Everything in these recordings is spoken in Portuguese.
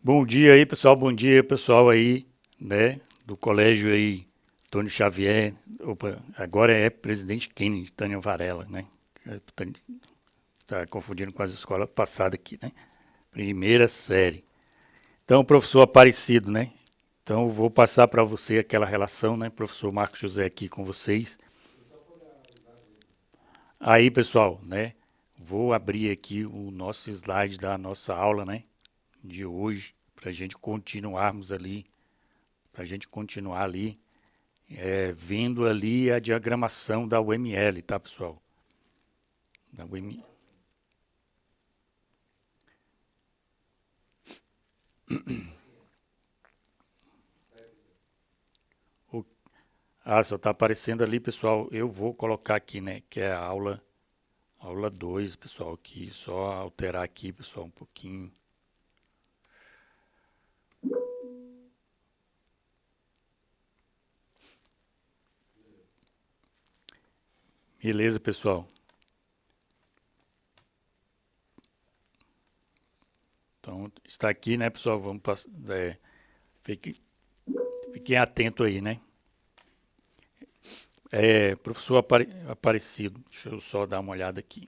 Bom dia aí, pessoal. Bom dia, pessoal aí, né, do colégio aí, Antônio Xavier. Opa, agora é Presidente Kennedy, Tânia Varela, né? Tá confundindo com as escolas passadas aqui, né? Primeira série. Então, professor Aparecido, né? Então, eu vou passar para você aquela relação, né? Professor Marcos José aqui com vocês. Aí, pessoal, né? Vou abrir aqui o nosso slide da nossa aula, né? De hoje, para a gente continuarmos ali, para a gente continuar ali vendo ali a diagramação da UML, tá, pessoal? Da UML. O- só tá aparecendo ali, pessoal. Eu vou colocar aqui, né, que é a aula 2, pessoal, aqui, só alterar aqui, pessoal, um pouquinho. Beleza, pessoal? Então, está aqui, né, pessoal? Vamos passar, fiquem, fiquem atentos aí, né? Professor Aparecido, deixa eu só dar uma olhada aqui.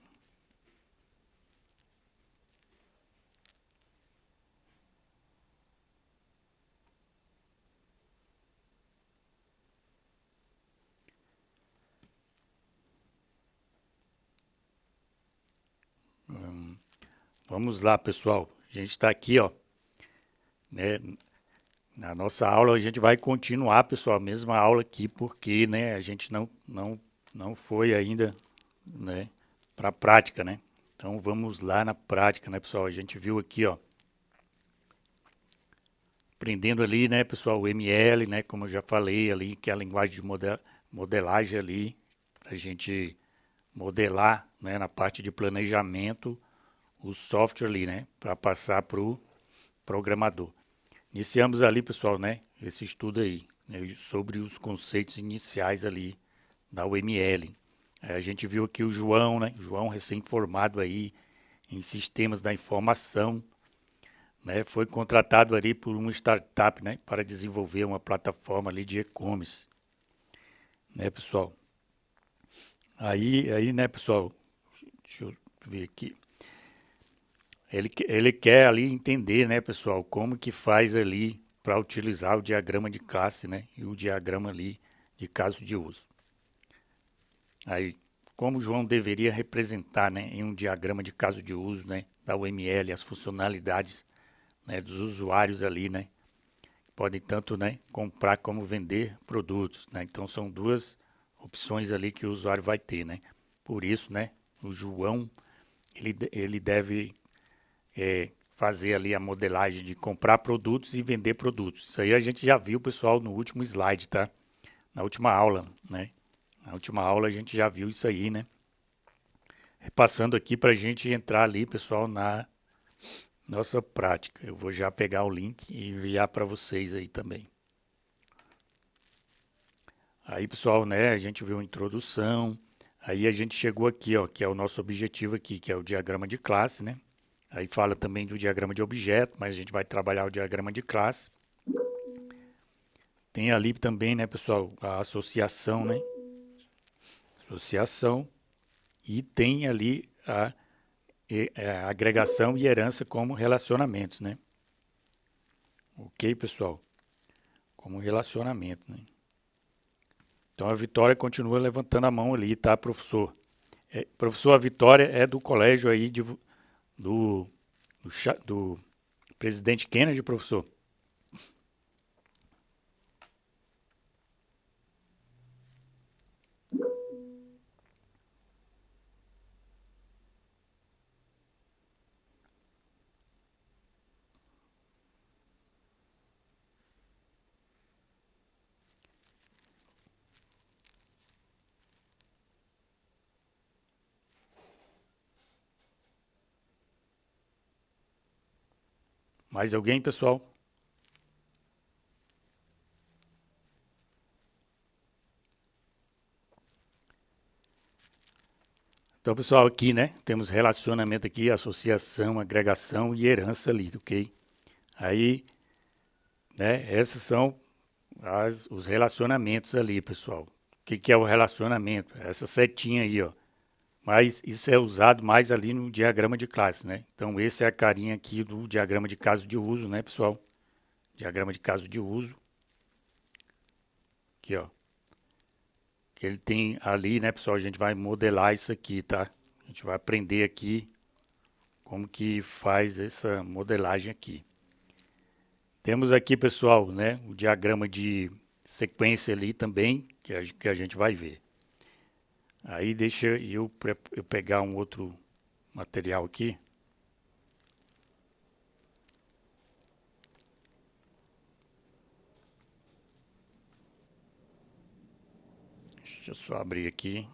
Vamos lá, pessoal. A gente está aqui, ó, né? Na nossa aula a gente vai continuar, pessoal, a mesma aula aqui, porque, né, a gente não foi ainda, né, para a prática, né? Então vamos lá na prática, né, pessoal? A gente viu aqui, ó, aprendendo ali, né, pessoal, o ML, né, como eu já falei ali, que é a linguagem de modelagem ali, a gente modelar, né, na parte de planejamento, o software ali, né, para passar para o programador. Iniciamos ali, pessoal, né, esse estudo aí, né, sobre os conceitos iniciais ali da UML. A gente viu aqui o João, né, João recém-formado aí em sistemas da informação, né, foi contratado ali por uma startup, né, para desenvolver uma plataforma ali de e-commerce, né, pessoal. Aí, né, pessoal, deixa eu ver aqui. Ele quer ali entender, né, pessoal, como que faz ali para utilizar o diagrama de classe, né, e o diagrama ali de caso de uso. Aí, como o João deveria representar, né, em um diagrama de caso de uso, né, da UML, as funcionalidades, né, dos usuários ali, né, podem tanto, né, comprar como vender produtos, né. Então são duas opções ali que o usuário vai ter, né. Por isso, né, o João ele deve fazer ali a modelagem de comprar produtos e vender produtos. Isso aí a gente já viu, pessoal, no último slide, tá? Na última aula, né? Na última aula a gente já viu isso aí, né? Passando aqui para a gente entrar ali, pessoal, na nossa prática. Eu vou já pegar o link e enviar para vocês aí também. Aí, pessoal, né, a gente viu a introdução. Aí a gente chegou aqui, ó, que é o nosso objetivo aqui, que é o diagrama de classe, né? Aí fala também do diagrama de objeto, mas a gente vai trabalhar o diagrama de classe. Tem ali também, né, pessoal, a associação, né? Associação. E tem ali a agregação e herança como relacionamentos, né? Ok, pessoal? Como relacionamento, né? Então a Vitória continua levantando a mão ali, tá, professor? Professor, a Vitória é do colégio aí do, do presidente Kennedy, professor. Mais alguém, pessoal? Então, pessoal, aqui, né, temos relacionamento aqui, associação, agregação e herança ali, ok? Aí, né, esses são os relacionamentos ali, pessoal. O que é o relacionamento? Essa setinha aí, ó. Mas isso é usado mais ali no diagrama de classe, né? Então, esse é a carinha aqui do diagrama de caso de uso, né, pessoal? Diagrama de caso de uso. Aqui, ó. Que ele tem ali, né, pessoal? A gente vai modelar isso aqui, tá? A gente vai aprender aqui como que faz essa modelagem aqui. Temos aqui, pessoal, né, o diagrama de sequência ali também, que a gente vai ver. Aí deixa eu pegar um outro material aqui. Deixa eu só abrir aqui.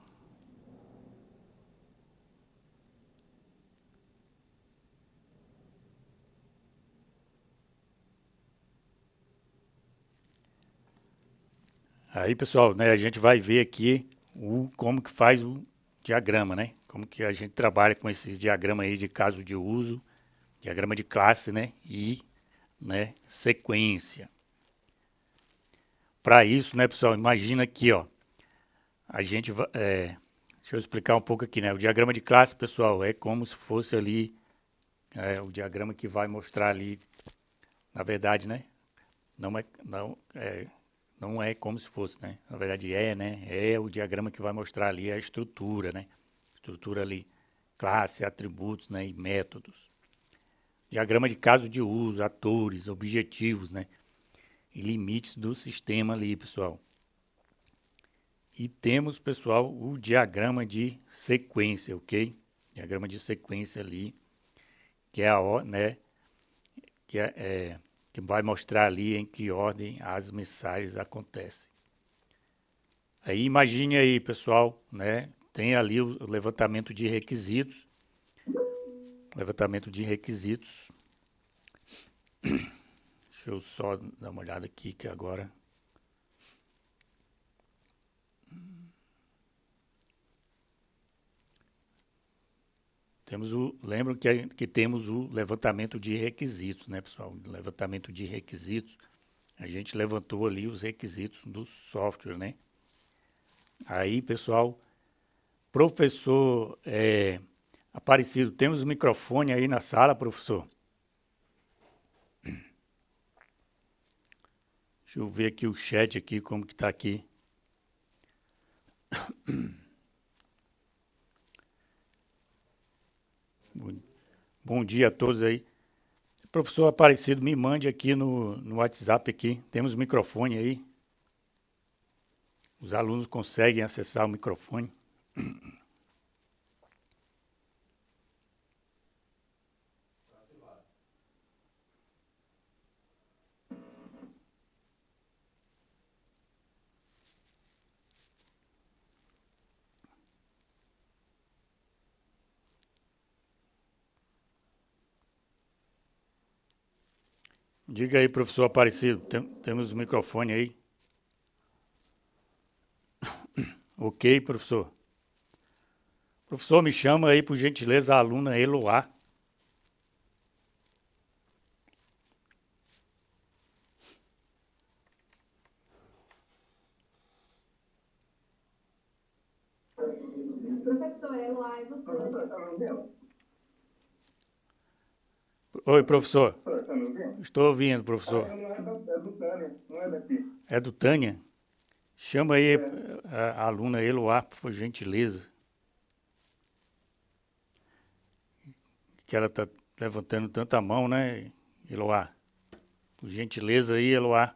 Aí, pessoal, né, a gente vai ver aqui como que faz o diagrama, né? Como que a gente trabalha com esses diagramas aí de caso de uso, diagrama de classe, né? E, né, sequência. Para isso, né, pessoal, imagina aqui, ó, a gente deixa eu explicar um pouco aqui, né? O diagrama de classe, pessoal, é como se fosse ali o diagrama que vai mostrar ali, na verdade, né? Não é como se fosse, né? Na verdade né? É o diagrama que vai mostrar ali a estrutura, né? Estrutura ali, classe, atributos, né? E métodos. Diagrama de caso de uso, atores, objetivos, né? E limites do sistema ali, pessoal. E temos, pessoal, o diagrama de sequência, ok? Diagrama de sequência ali, que é né? Que vai mostrar ali em que ordem as mensagens acontecem. Aí imagine aí, pessoal, né? Tem ali o levantamento de requisitos. Levantamento de requisitos. Deixa eu só dar uma olhada aqui que agora. Lembram que temos o levantamento de requisitos, né, pessoal? Levantamento de requisitos. A gente levantou ali os requisitos do software, né? Aí, pessoal, professor Aparecido, temos microfone aí na sala, professor? Deixa eu ver aqui o chat aqui, como que tá aqui. Bom dia a todos aí. Professor Aparecido, me mande aqui no WhatsApp aqui. Temos microfone aí. Os alunos conseguem acessar o microfone. Diga aí, professor Aparecido, temos o microfone aí? Ok, professor. Professor, me chama aí, por gentileza, a aluna Eloá. Professor, Eloá é do Professor, tá me ouvindo? Oi, professor. Professor, tá me ouvindo? Estou ouvindo, professor. Eloá é do Tânia, não é daqui. É do Tânia? Chama aí É. a aluna Eloá, por gentileza. Que ela está levantando tanta mão, né, Eloá? Por gentileza aí, Eloá.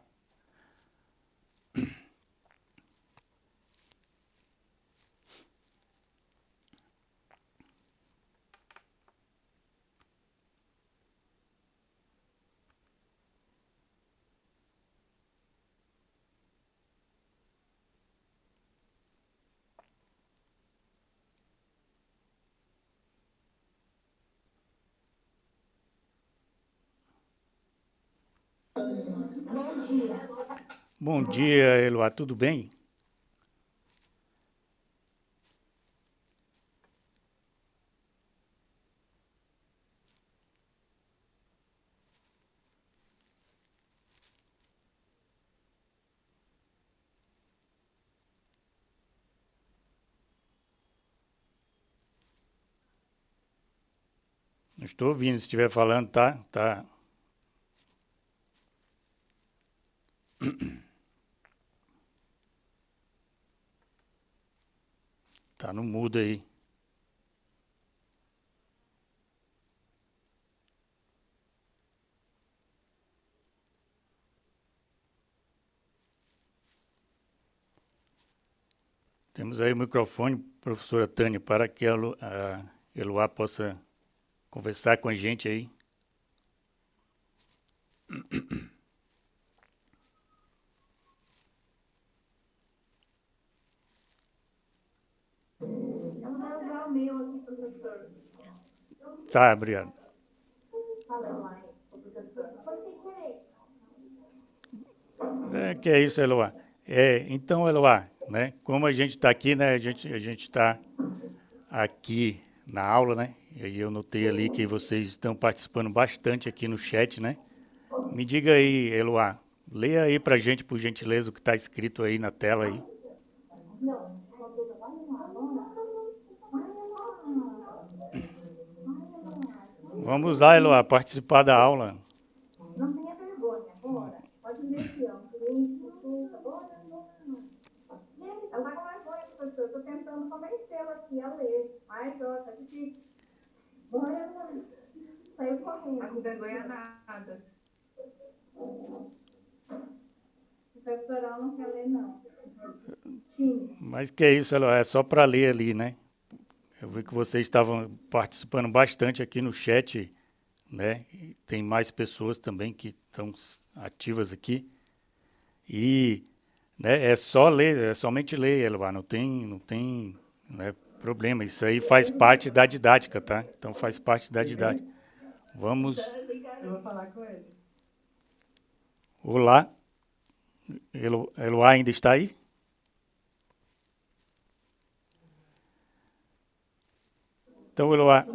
Bom dia. Bom dia, Eloá, tudo bem? Não estou ouvindo, se estiver falando, tá tá no mudo aí. Temos aí o microfone, professora Tânia, para que a Eloá possa conversar com a gente aí. Ela vai usar o meu aqui, professor. Tá, obrigado. Fala lá, professor. Foi sem querer. Que é isso, Eloá. Então, Eloá, né, como a gente está aqui, né, a gente está aqui na aula, né, e aí eu notei ali que vocês estão participando bastante aqui no chat, né. Me diga aí, Eloá, leia aí pra gente, por gentileza, o que está escrito aí na tela aí. Não, consulta, vai lá, vamos lá. Vamos lá, Eloá, participar da aula. Não tenha vergonha, bora. Pode ler aqui, ó. Cliente, consulta, bora. Ela tá com vergonha, professor. Eu tô tentando convencê-la aqui a ler. Mas, ó, tá difícil. Bora, mãe. Saiu correndo. Tá com vergonha nada. Professora, ela não quer ler, não. Tinha. Mas que é isso, Eloá, é só para ler ali, né. Eu vi que vocês estavam participando bastante aqui no chat, né? E tem mais pessoas também que estão ativas aqui. E, né, é só ler, é somente ler, Eloá, não tem, né, problema. Isso aí faz parte da didática, tá? Então faz parte da didática. Vamos. Eu vou falar com ele. Olá, Eloá ainda está aí? Então, Eloá, Ela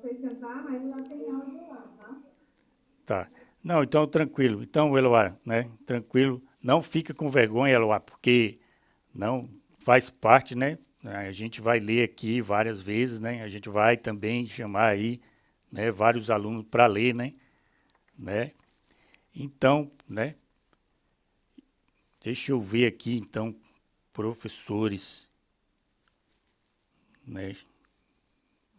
foi sentar, mas ela tem áudio lá, tá? tá. Não, então tranquilo. Então, Eloá, né? Tranquilo. Não fica com vergonha, Eloá, porque não faz parte, né? A gente vai ler aqui várias vezes, né? A gente vai também chamar aí, né, vários alunos para ler, né? Então, né? Deixa eu ver aqui, então, professores, né?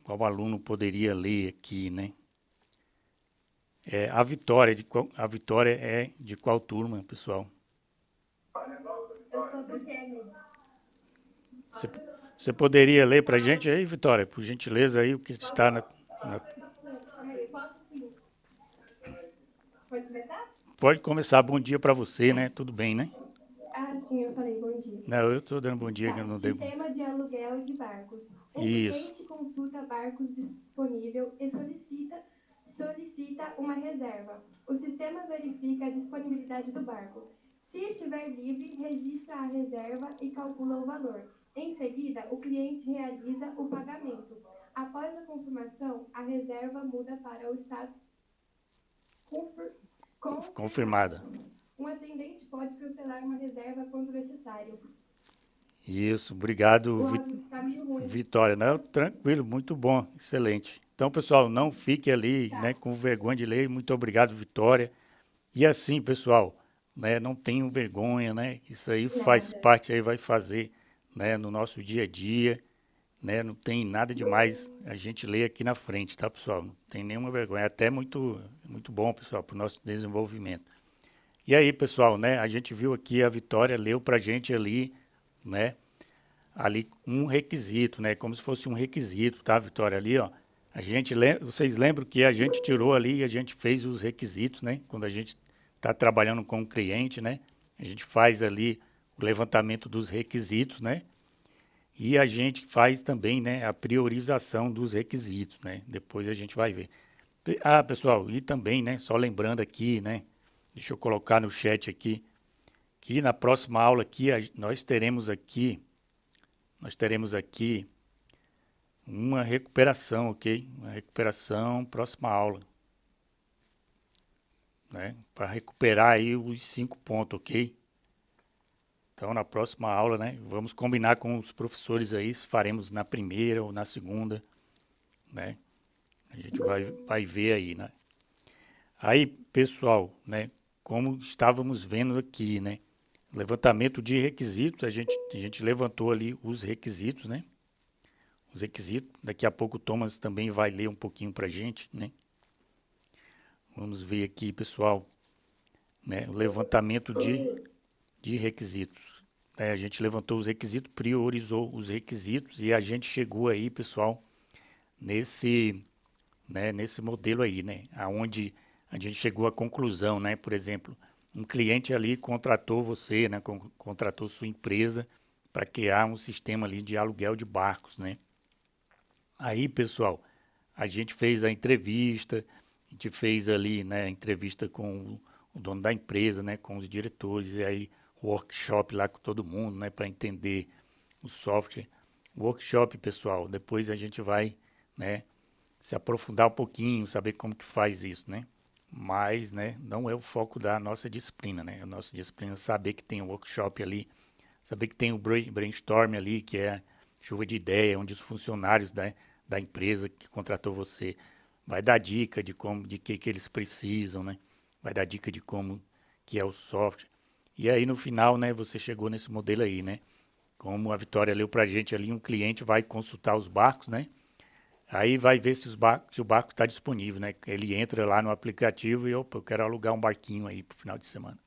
Qual aluno poderia ler aqui, né? A Vitória é de qual turma, pessoal? Eu sou do Kennedy. Você, você poderia ler para a gente aí, Vitória, por gentileza, aí o que está na... Peraí, posso sim. Pode começar? Pode começar. Bom dia para você, né? Tudo bem, né? Ah, sim, eu falei bom dia. Não, eu estou dando bom dia, que eu Tá. não dei bom. Sistema de aluguel de barcos. Um Isso. cliente consulta barcos disponível e solicita uma reserva. O sistema verifica a disponibilidade do barco. Se estiver livre, registra a reserva e calcula o valor. Em seguida, o cliente realiza o pagamento. Após a confirmação, a reserva muda para o status Confirmada. Um atendente pode cancelar uma reserva quando necessário. Isso, obrigado, O áudio está meio ruim. Vitória. Não, tranquilo, muito bom, excelente. Então, pessoal, não fique ali, Tá. né, com vergonha de ler. Muito obrigado, Vitória. E assim, pessoal, né, não tenham vergonha, né? Isso aí faz Nada. parte, aí vai fazer, né, no nosso dia a dia, né? Não tem nada demais a gente ler aqui na frente, tá, pessoal? Não tem nenhuma vergonha. É até muito bom, pessoal, para o nosso desenvolvimento. E aí, pessoal, né? A gente viu aqui a Vitória leu pra gente ali, né? Ali um requisito, né? Como se fosse um requisito, tá, Vitória? Ali, ó. Vocês lembram que a gente tirou ali e a gente fez os requisitos, né? Quando a gente está trabalhando com o cliente, né? A gente faz ali o levantamento dos requisitos, né? E a gente faz também, né, a priorização dos requisitos, né? Depois a gente vai ver. Ah, pessoal, e também, né, só lembrando aqui, né, deixa eu colocar no chat aqui, que na próxima aula aqui nós teremos aqui uma recuperação, ok? Uma recuperação, próxima aula, né? Para recuperar aí os 5 pontos, ok? Então, na próxima aula, né, vamos combinar com os professores aí se faremos na primeira ou na segunda, né? A gente vai ver aí, né? Aí, pessoal, né? Como estávamos vendo aqui, né? Levantamento de requisitos, a gente levantou ali os requisitos, né? Os requisitos. Daqui a pouco o Thomas também vai ler um pouquinho para a gente, né? Vamos ver aqui, pessoal, né? O levantamento de requisitos. A gente levantou os requisitos, priorizou os requisitos e a gente chegou aí, pessoal, nesse, né, nesse modelo aí, né? Aonde a gente chegou à conclusão, né? Por exemplo, um cliente ali contratou você, né? Contratou sua empresa para criar um sistema ali de aluguel de barcos, né? Aí, pessoal, a gente fez a entrevista, a gente fez ali, né, a entrevista com o dono da empresa, né, com os diretores, e aí workshop lá com todo mundo, né, para entender o software. Workshop, pessoal, depois a gente vai, né, se aprofundar um pouquinho, saber como que faz isso, né? Mas, né, não é o foco da nossa disciplina, né? A nossa disciplina é saber que tem um workshop ali, saber que tem o brainstorm ali, que é chuva de ideia, onde os funcionários da empresa que contratou você vai dar dica de como, de que eles precisam, né? Vai dar dica de como que é o software. E aí no final, né, você chegou nesse modelo aí, né? Como a Vitória leu pra gente ali, um cliente vai consultar os barcos, né? Aí vai ver se o barco está disponível, né? Ele entra lá no aplicativo e, opa, eu quero alugar um barquinho aí pro final de semana.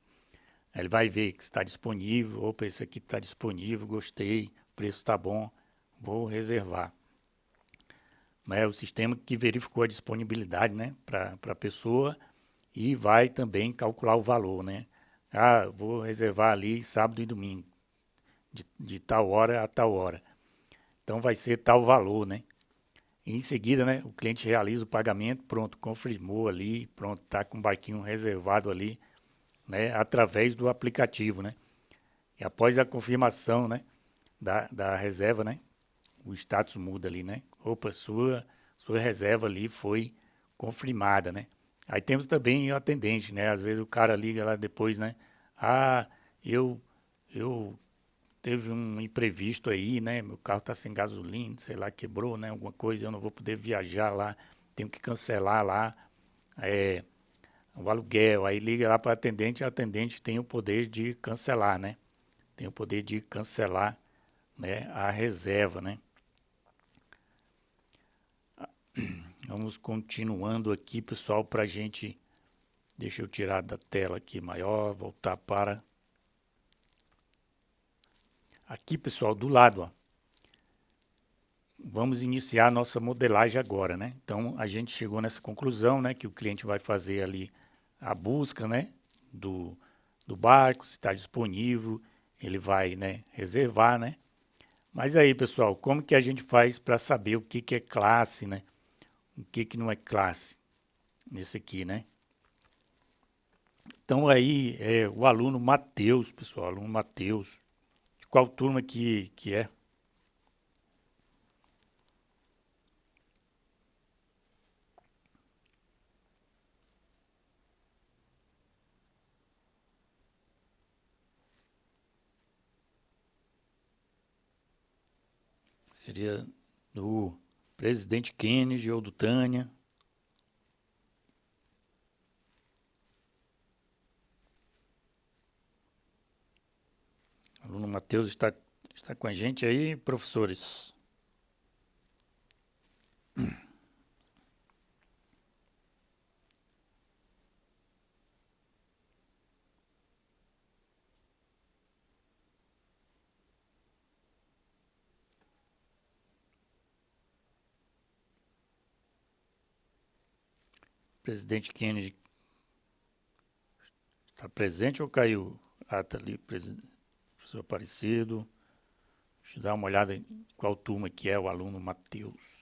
Aí ele vai ver que está disponível, opa, esse aqui está disponível, gostei, o preço está bom, vou reservar. É o sistema que verificou a disponibilidade, né, para a pessoa e vai também calcular o valor, né? Ah, vou reservar ali sábado e domingo, de tal hora a tal hora. Então vai ser tal valor, né? E em seguida, né, o cliente realiza o pagamento, pronto, confirmou ali, pronto, tá com o barquinho reservado ali, né, através do aplicativo, né? E após a confirmação, né, da reserva, né, o status muda ali, né? Opa, sua reserva ali foi confirmada, né? Aí temos também o atendente, né? Às vezes o cara liga lá depois, né? Ah, eu, eu teve um imprevisto aí, né? Meu carro tá sem gasolina, sei lá, quebrou, né? Alguma coisa, eu não vou poder viajar lá, tenho que cancelar lá, é, o aluguel. Aí liga lá para o atendente tem o poder de cancelar, né? Tem o poder de cancelar, né? A reserva, né? Vamos continuando aqui, pessoal, para a gente. Deixa eu tirar da tela aqui maior, voltar para. Aqui, pessoal, do lado, ó. Vamos iniciar a nossa modelagem agora, né? Então, a gente chegou nessa conclusão, né? Que o cliente vai fazer ali a busca, né? Do barco, se está disponível, ele vai, né? Reservar, né? Mas aí, pessoal, como que a gente faz para saber o que é classe, né? O que não é classe? Nesse aqui, né? Então aí é o aluno Matheus, pessoal, aluno Matheus. De qual turma que é? Seria do Presidente Kennedy ou do Tânia. O aluno Matheus está com a gente aí, professores. Presidente Kennedy está presente ou caiu? Ah, tá ali, professor Aparecido. Deixa eu dar uma olhada em qual turma que é o aluno Matheus.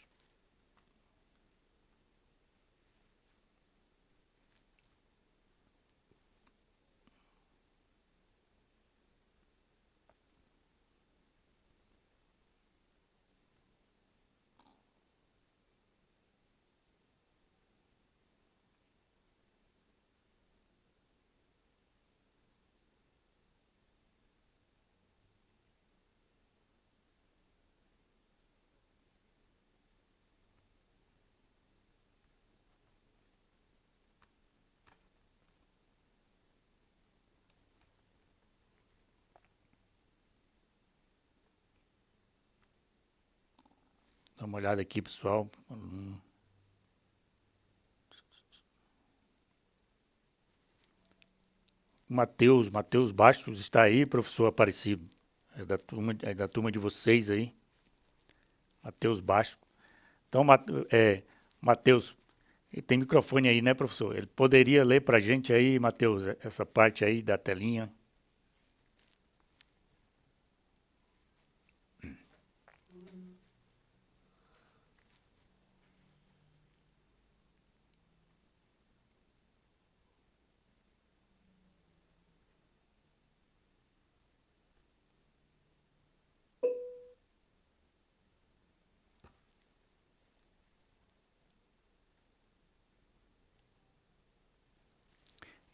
Dá uma olhada aqui, pessoal. Matheus Bastos está aí, professor Aparecido. É da turma de vocês aí. Matheus Bastos. Então, Matheus, ele tem microfone aí, né, professor? Ele poderia ler para a gente aí, Matheus, essa parte aí da telinha?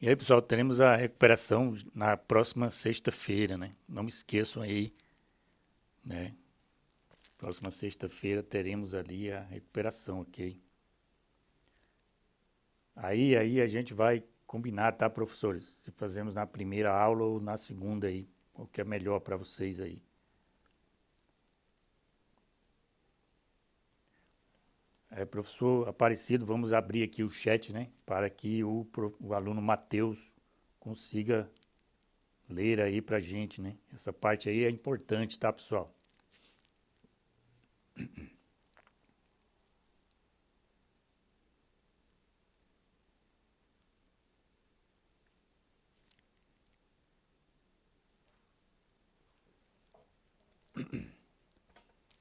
E aí, pessoal, teremos a recuperação na próxima sexta-feira, né? Não me esqueçam aí, né? Próxima sexta-feira teremos ali a recuperação, ok? Aí a gente vai combinar, tá, professores? Se fazemos na primeira aula ou na segunda aí, o que é melhor para vocês aí. Professor Aparecido, vamos abrir aqui o chat, né? Para que o aluno Matheus consiga ler aí pra gente, né? Essa parte aí é importante, tá, pessoal?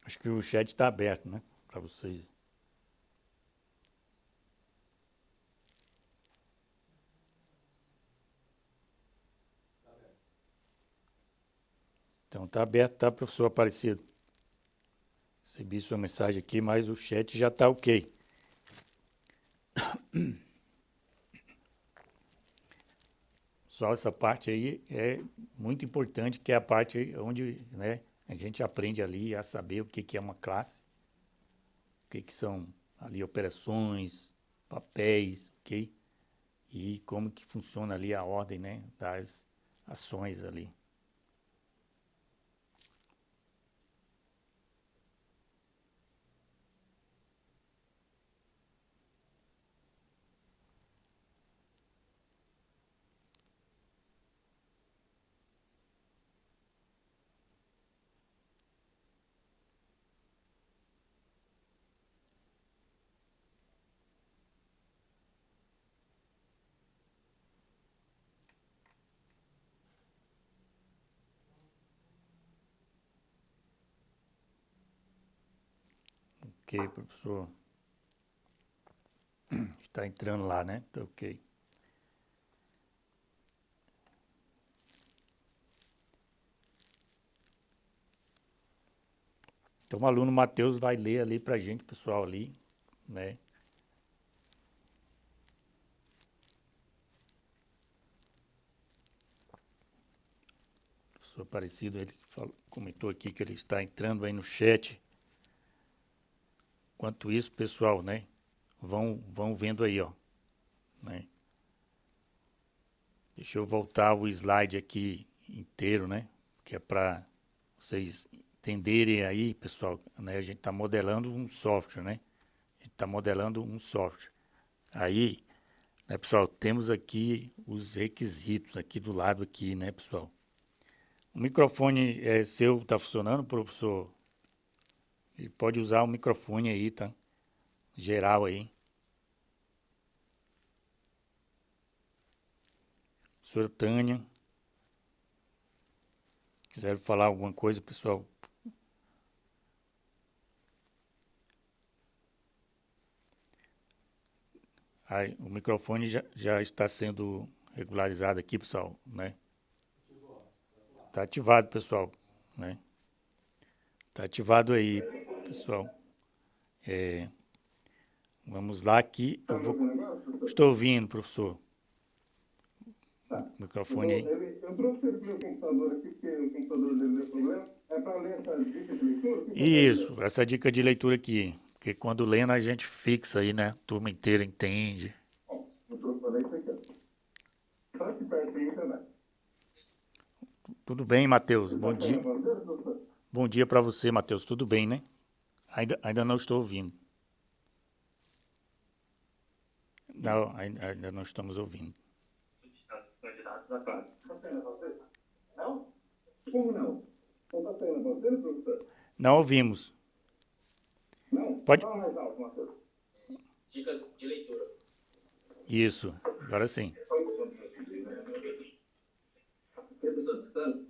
Acho que o chat está aberto, né? Para vocês. Então tá aberto, tá, professor Aparecido? Recebi sua mensagem aqui, mas o chat já tá ok. Só essa parte aí é muito importante, que é a parte onde, né, a gente aprende ali a saber o que que é uma classe, o que que são ali operações, papéis, ok? E como que funciona ali a ordem, né, das ações ali. Ok, professor. Está entrando lá, né? Tá ok. Então o aluno Matheus vai ler ali pra gente, pessoal, ali, né? O professor Aparecido, ele comentou aqui que ele está entrando aí no chat. Enquanto isso, pessoal, né? Vão vendo aí, ó, né? Deixa eu voltar o slide aqui inteiro, né? Que é para vocês entenderem aí, pessoal, né? A gente está modelando um software, né? A gente está modelando um software. Aí, né, pessoal, temos aqui os requisitos aqui do lado aqui, né, pessoal? O microfone seu está funcionando, professor? Ele pode usar o microfone aí, tá? Geral aí. Professora Tânia. Quiser falar alguma coisa, pessoal? Aí, o microfone já está sendo regularizado aqui, pessoal, né? Está ativado, pessoal, né? Está ativado aí, pessoal. Vamos lá que eu vou... Estou ouvindo, professor. Tá. O microfone aí. Eu trouxe ele para o computador aqui, porque o computador dele deu problema. É para ler essa dica de leitura? Isso, essa dica de leitura aqui. Porque quando lendo a gente fixa aí, né? A turma inteira entende. Bom, o microfone é isso aqui. Está aqui perto aí também. Tudo bem, Matheus? Você Bom está dia. gravando dele, professor? Bom dia para você, Matheus. Tudo bem, né? Ainda não estou ouvindo. Não, ainda não estamos ouvindo. Candidatos à classe. Tá saindo a voz dele? Não? Como não? Não tá saindo a voz dele, professor? Não ouvimos. Não? Pode. Fala mais alto, Matheus. Dicas de leitura. Isso, agora sim. Professor, escutando?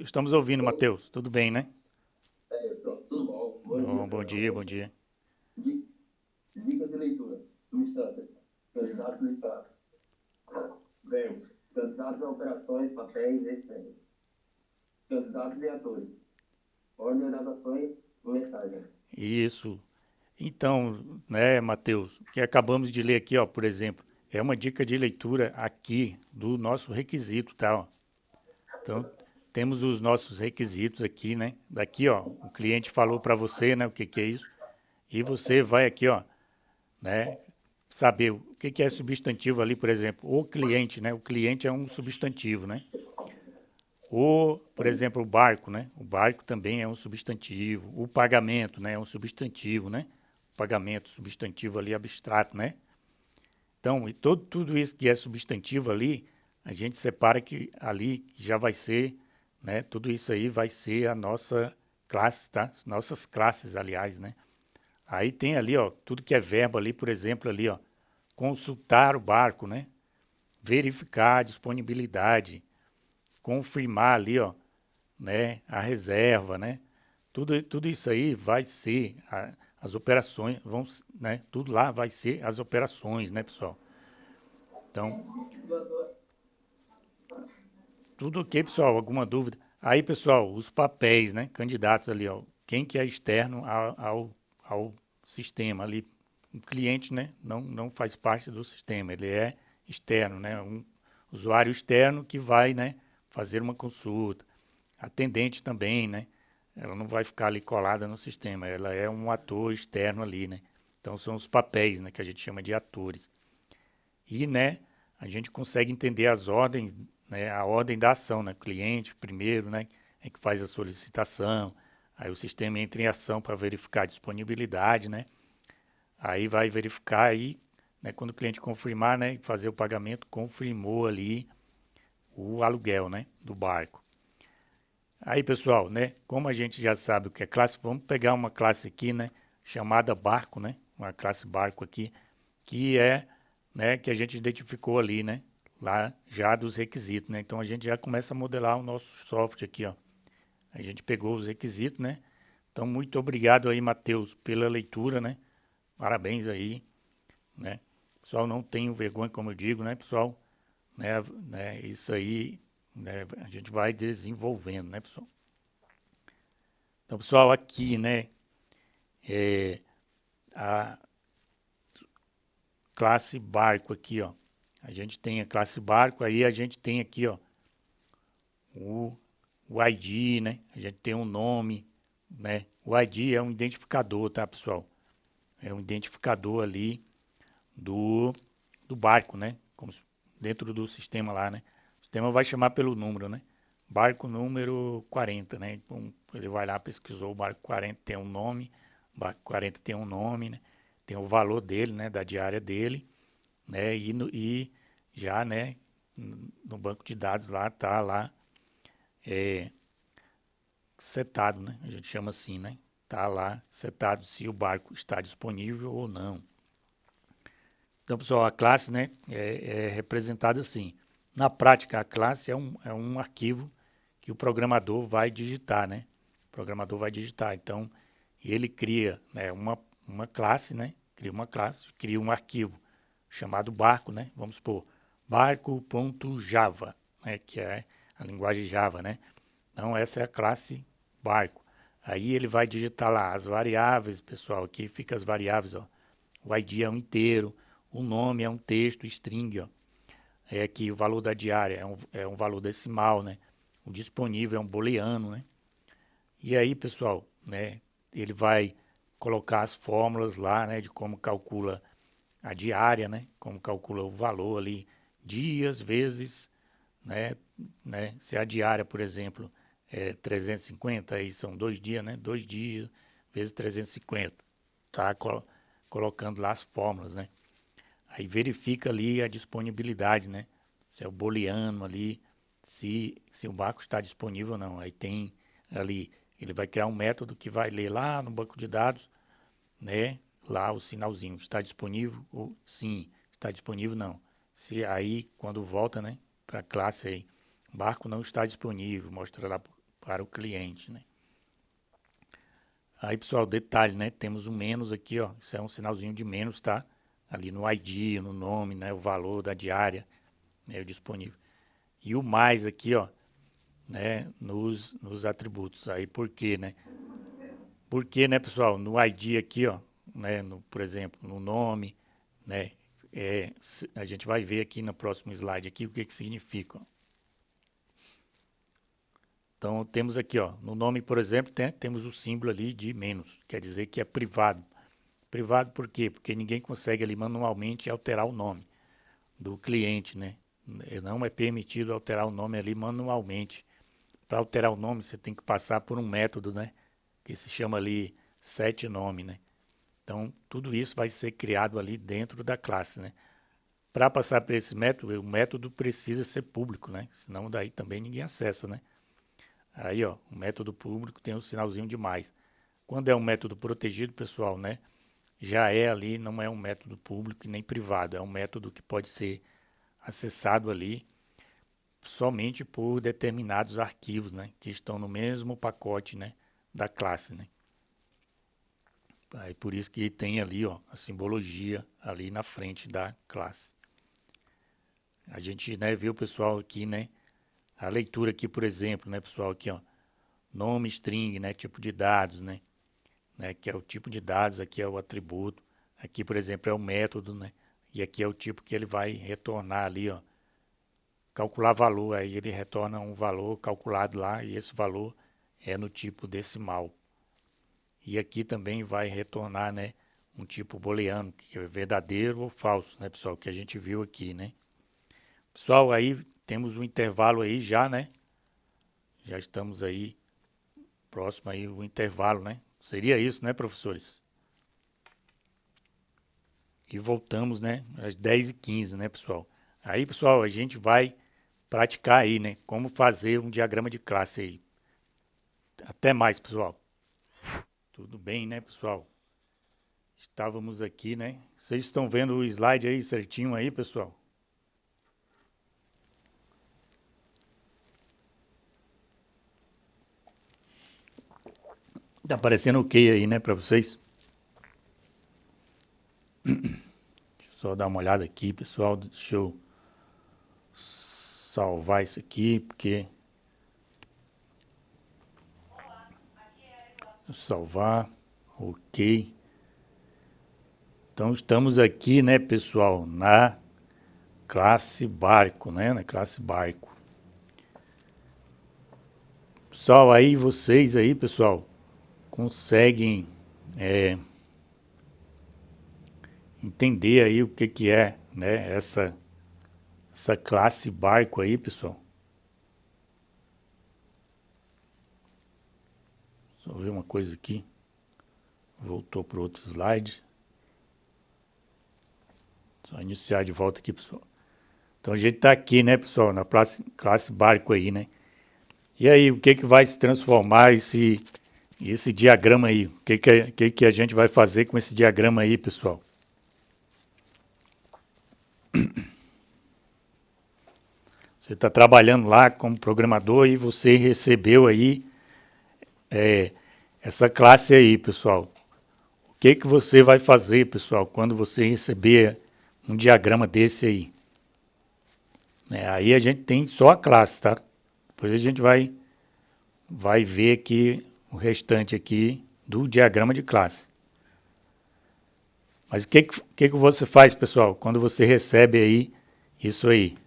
Estamos ouvindo, Matheus. Tudo bem, né? Pronto, tudo bom. Bom dia. Dicas de leitura. No instante. Candidatos de classe. Verbos. Candidatos a operações, papéis e prêmios. Candidatos e atores. Ordem das ações, mensagem. Isso. Então, né, Matheus, o que acabamos de ler aqui, ó, por exemplo, é uma dica de leitura aqui do nosso requisito, tá? Ó. Então, temos os nossos requisitos aqui, né? Daqui, ó, o cliente falou para você, né, o que é isso, e você vai aqui, ó, né, saber o que é substantivo ali, por exemplo, o cliente, né? O cliente é um substantivo, né? Por exemplo, o barco, né? O barco também é um substantivo. O pagamento, né? É um substantivo, né? O pagamento, substantivo ali abstrato, né? Então, e tudo isso que é substantivo ali, a gente separa que ali já vai ser, né? Tudo isso aí vai ser a nossa classe, tá? As nossas classes, aliás, né? Aí tem ali, ó, tudo que é verbo ali, por exemplo, ali, ó, consultar o barco, né? Verificar a disponibilidade, confirmar ali, ó, né, a reserva, né? Tudo isso aí vai ser as operações, né? Tudo lá vai ser as operações, né, pessoal? Então, tudo ok, pessoal? Alguma dúvida? Aí, pessoal, os papéis, né? Candidatos ali, ó. Quem que é externo ao sistema ali? O cliente, né? Não faz parte do sistema, ele é externo, né? Um usuário externo que vai, né, fazer uma consulta. Atendente também, né? Ela não vai ficar ali colada no sistema, ela é um ator externo ali, né? Então são os papéis, né, que a gente chama de atores. E, né, a gente consegue entender as ordens, né, a ordem da ação, né? Cliente primeiro, né, é que faz a solicitação, aí o sistema entra em ação para verificar a disponibilidade, né? Aí vai verificar aí, né, quando o cliente confirmar, né, fazer o pagamento, confirmou ali o aluguel, né, do barco. Aí, pessoal, né, como a gente já sabe o que é classe, vamos pegar uma classe aqui, né, chamada barco, né, uma classe barco aqui, que é, né, que a gente identificou ali, né, lá já dos requisitos, né. Então a gente já começa a modelar o nosso software aqui, ó. A gente pegou os requisitos, né. Então muito obrigado aí, Matheus, pela leitura, né. Parabéns aí, né. Pessoal, não tenham vergonha, como eu digo, né, pessoal, né, isso aí, né, a gente vai desenvolvendo, né, pessoal. Então, pessoal, aqui, né, a classe barco aqui, ó. A gente tem a classe barco, aí a gente tem aqui, ó, o ID, né? A gente tem um nome, né? O ID é um identificador, tá, pessoal? É um identificador ali do barco, né? Como dentro do sistema lá, né? O sistema vai chamar pelo número, né? Barco número 40, né? Então, ele vai lá, pesquisou o barco 40, tem um nome, o barco 40 tem um nome, né? Tem o valor dele, né? Da diária dele, né? E já, né? No banco de dados lá, tá lá setado, né? A gente chama assim, né? Tá lá setado se o barco está disponível ou não. Então, pessoal, a classe, né, é representada assim. Na prática, a classe é um arquivo que o programador vai digitar, né? O programador vai digitar. Então, ele cria, né, uma classe, né? Cria um arquivo chamado barco, né? Vamos supor, barco.java, né? Que é a linguagem Java, né? Então, essa é a classe barco. Aí ele vai digitar lá as variáveis, pessoal, aqui fica as variáveis, ó. O ID é um inteiro, o nome é um texto string, ó. É que o valor da diária é um valor decimal, né? O disponível é um booleano, né? E aí, pessoal, né? Ele vai colocar as fórmulas lá, né? De como calcula a diária, né? Como calcula o valor ali, dias vezes, né? Se a diária, por exemplo, é 350, aí são 2 dias, né? 2 dias vezes 350. Tá colocando lá as fórmulas, né? Aí verifica ali a disponibilidade, né? Se é o booleano ali, se o barco está disponível ou não. Aí tem ali, ele vai criar um método que vai ler lá no banco de dados, né? Lá o sinalzinho, está disponível ou sim, está disponível não. Se aí, quando volta, né, para a classe aí, o barco não está disponível, mostra lá para o cliente, né? Aí, pessoal, detalhe, né? Temos um menos aqui, ó. Isso é um sinalzinho de menos, tá? Ali no ID, no nome, né? O valor da diária, né? O disponível. E o mais aqui, ó, né? Nos atributos. Aí, por quê, né? Porque, né, pessoal? No ID aqui, ó, né? Por exemplo, no nome, né? A gente vai ver aqui no próximo slide aqui o que significa, ó. Então, temos aqui, ó, no nome, por exemplo, temos o símbolo ali de menos, quer dizer que é privado. Privado por quê? Porque ninguém consegue ali manualmente alterar o nome do cliente, né? Não é permitido alterar o nome ali manualmente. Para alterar o nome, você tem que passar por um método, né? Que se chama ali setNome, né? Então, tudo isso vai ser criado ali dentro da classe, né? Para passar por esse método, o método precisa ser público, né? Senão daí também ninguém acessa, né? Aí, ó, o método público tem o sinalzinho de mais. Quando é um método protegido, pessoal, né? Já é ali, não é um método público e nem privado, é um método que pode ser acessado ali somente por determinados arquivos, né? Que estão no mesmo pacote, né? Da classe, né? Aí por isso que tem ali, ó, a simbologia ali na frente da classe. A gente, né, viu, pessoal, aqui, né? A leitura aqui, por exemplo, né, pessoal, aqui, ó, nome string, né, tipo de dados, né, que é o tipo de dados, aqui é o atributo, aqui, por exemplo, é o método, né, e aqui é o tipo que ele vai retornar ali, ó, calcular valor, aí ele retorna um valor calculado lá, e esse valor é no tipo decimal. E aqui também vai retornar, né, um tipo booleano, que é verdadeiro ou falso, né, pessoal, que a gente viu aqui, né. Pessoal, aí temos um intervalo aí já, né, já estamos aí próximo aí o intervalo, né? Seria isso, né, professores? E voltamos, né, às 10h15, né, pessoal? Aí, pessoal, a gente vai praticar aí, né, como fazer um diagrama de classe aí. Até mais, pessoal. Tudo bem, né, pessoal? Estávamos aqui, né? Vocês estão vendo o slide aí certinho aí, pessoal? Tá aparecendo ok aí, né, para vocês? Deixa eu só dar uma olhada aqui, pessoal. Deixa eu salvar isso aqui, porque... Salvar, ok. Então estamos aqui, né, pessoal, na classe barco, né, na classe barco. Pessoal, aí vocês aí, pessoal, conseguem entender aí o que é, né, essa classe barco aí, pessoal. Só ver uma coisa aqui. Voltou para outro slide. Só iniciar de volta aqui, pessoal. Então a gente está aqui, né, pessoal, na classe barco aí, né. E aí, o que vai se transformar esse diagrama aí? O que a gente vai fazer com esse diagrama aí, pessoal? Você está trabalhando lá como programador e você recebeu aí essa classe aí, pessoal. O que você vai fazer, pessoal, quando você receber um diagrama desse aí? Aí a gente tem só a classe, tá? Depois a gente vai ver aqui o restante aqui do diagrama de classe. Mas o que você faz, pessoal, quando você recebe aí isso aí?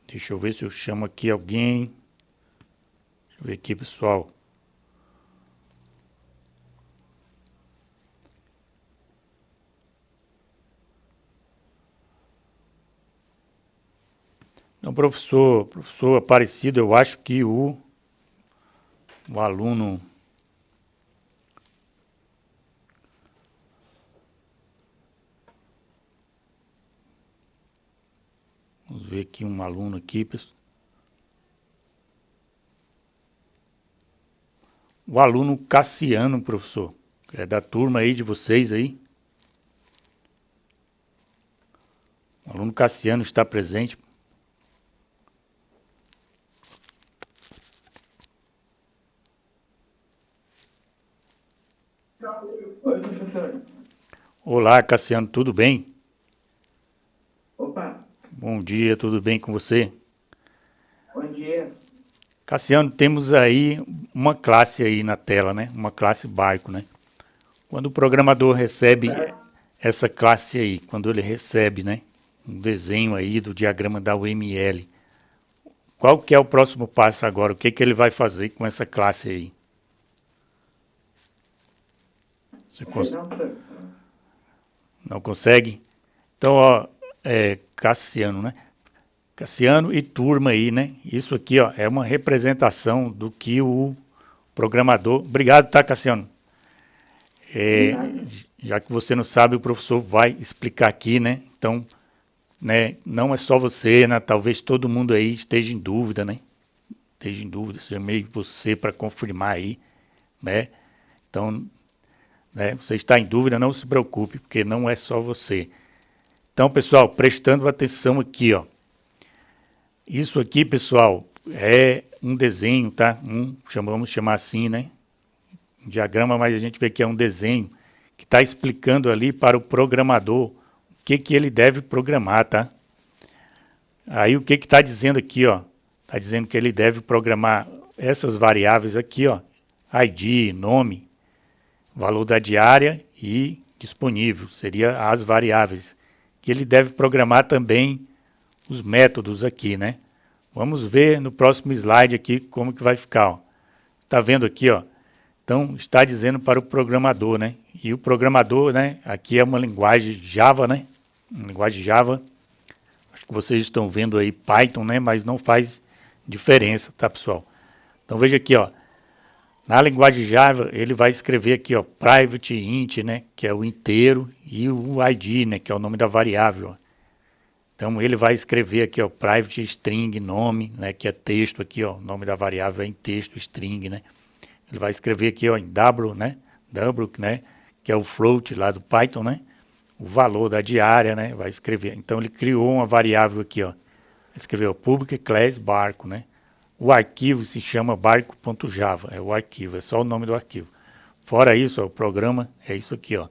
Deixa eu ver se eu chamo aqui alguém. Deixa eu ver aqui, pessoal. Então, professor Aparecido, eu acho que o aluno... Vamos ver aqui um aluno aqui, pessoal. O aluno Cassiano, professor, é da turma aí de vocês aí. O aluno Cassiano está presente. Oi, professor. Olá, Cassiano, tudo bem? Opa, Bom dia, tudo bem com você? bom dia. Cassiano, temos aí uma classe aí na tela, né? Uma classe barco, né? Quando o programador recebe essa classe aí, quando ele recebe, né, um desenho aí do diagrama da UML, qual que é o próximo passo agora? O que que ele vai fazer com essa classe aí? Você não consegue? Então, ó, Cassiano, né? Cassiano e turma aí, né? Isso aqui, ó, é uma representação do que o programador... Obrigado, tá, Cassiano? Já que você não sabe, o professor vai explicar aqui, né? Então, né, não é só você, né? Talvez todo mundo aí esteja em dúvida, né? Esteja em dúvida, chamei você para confirmar aí, né? Então, né, você está em dúvida, não se preocupe, porque não é só você. Então, pessoal, prestando atenção aqui, ó. Isso aqui, pessoal, é um desenho, tá? Vamos chamar assim, né? Um diagrama, mas a gente vê que é um desenho que está explicando ali para o programador o que que ele deve programar, tá? Aí o que que está dizendo aqui, ó? Está dizendo que ele deve programar essas variáveis aqui, ó. ID, nome, valor da diária e disponível, seria as variáveis. Que ele deve programar também os métodos aqui, né? Vamos ver no próximo slide aqui como que vai ficar, ó. Tá vendo aqui, ó? Então, está dizendo para o programador, né? E o programador, né? Aqui é uma linguagem Java, né? Uma linguagem Java. Acho que vocês estão vendo aí Python, né? Mas não faz diferença, tá, pessoal? Então, veja aqui, ó. Na linguagem Java, ele vai escrever aqui, ó, private int, né? Que é o inteiro, e o ID, né? Que é o nome da variável, ó. Então, ele vai escrever aqui, ó, private string, nome, né? Que é texto aqui, ó. O nome da variável é em texto, string, né? Ele vai escrever aqui, ó, em W, né? W, né? Que é o float lá do Python, né? O valor da diária, né? Vai escrever. Então, ele criou uma variável aqui, ó. Escreveu public class barco, né? O arquivo se chama barco.java, é o arquivo, é só o nome do arquivo. Fora isso, ó, o programa é isso aqui, ó.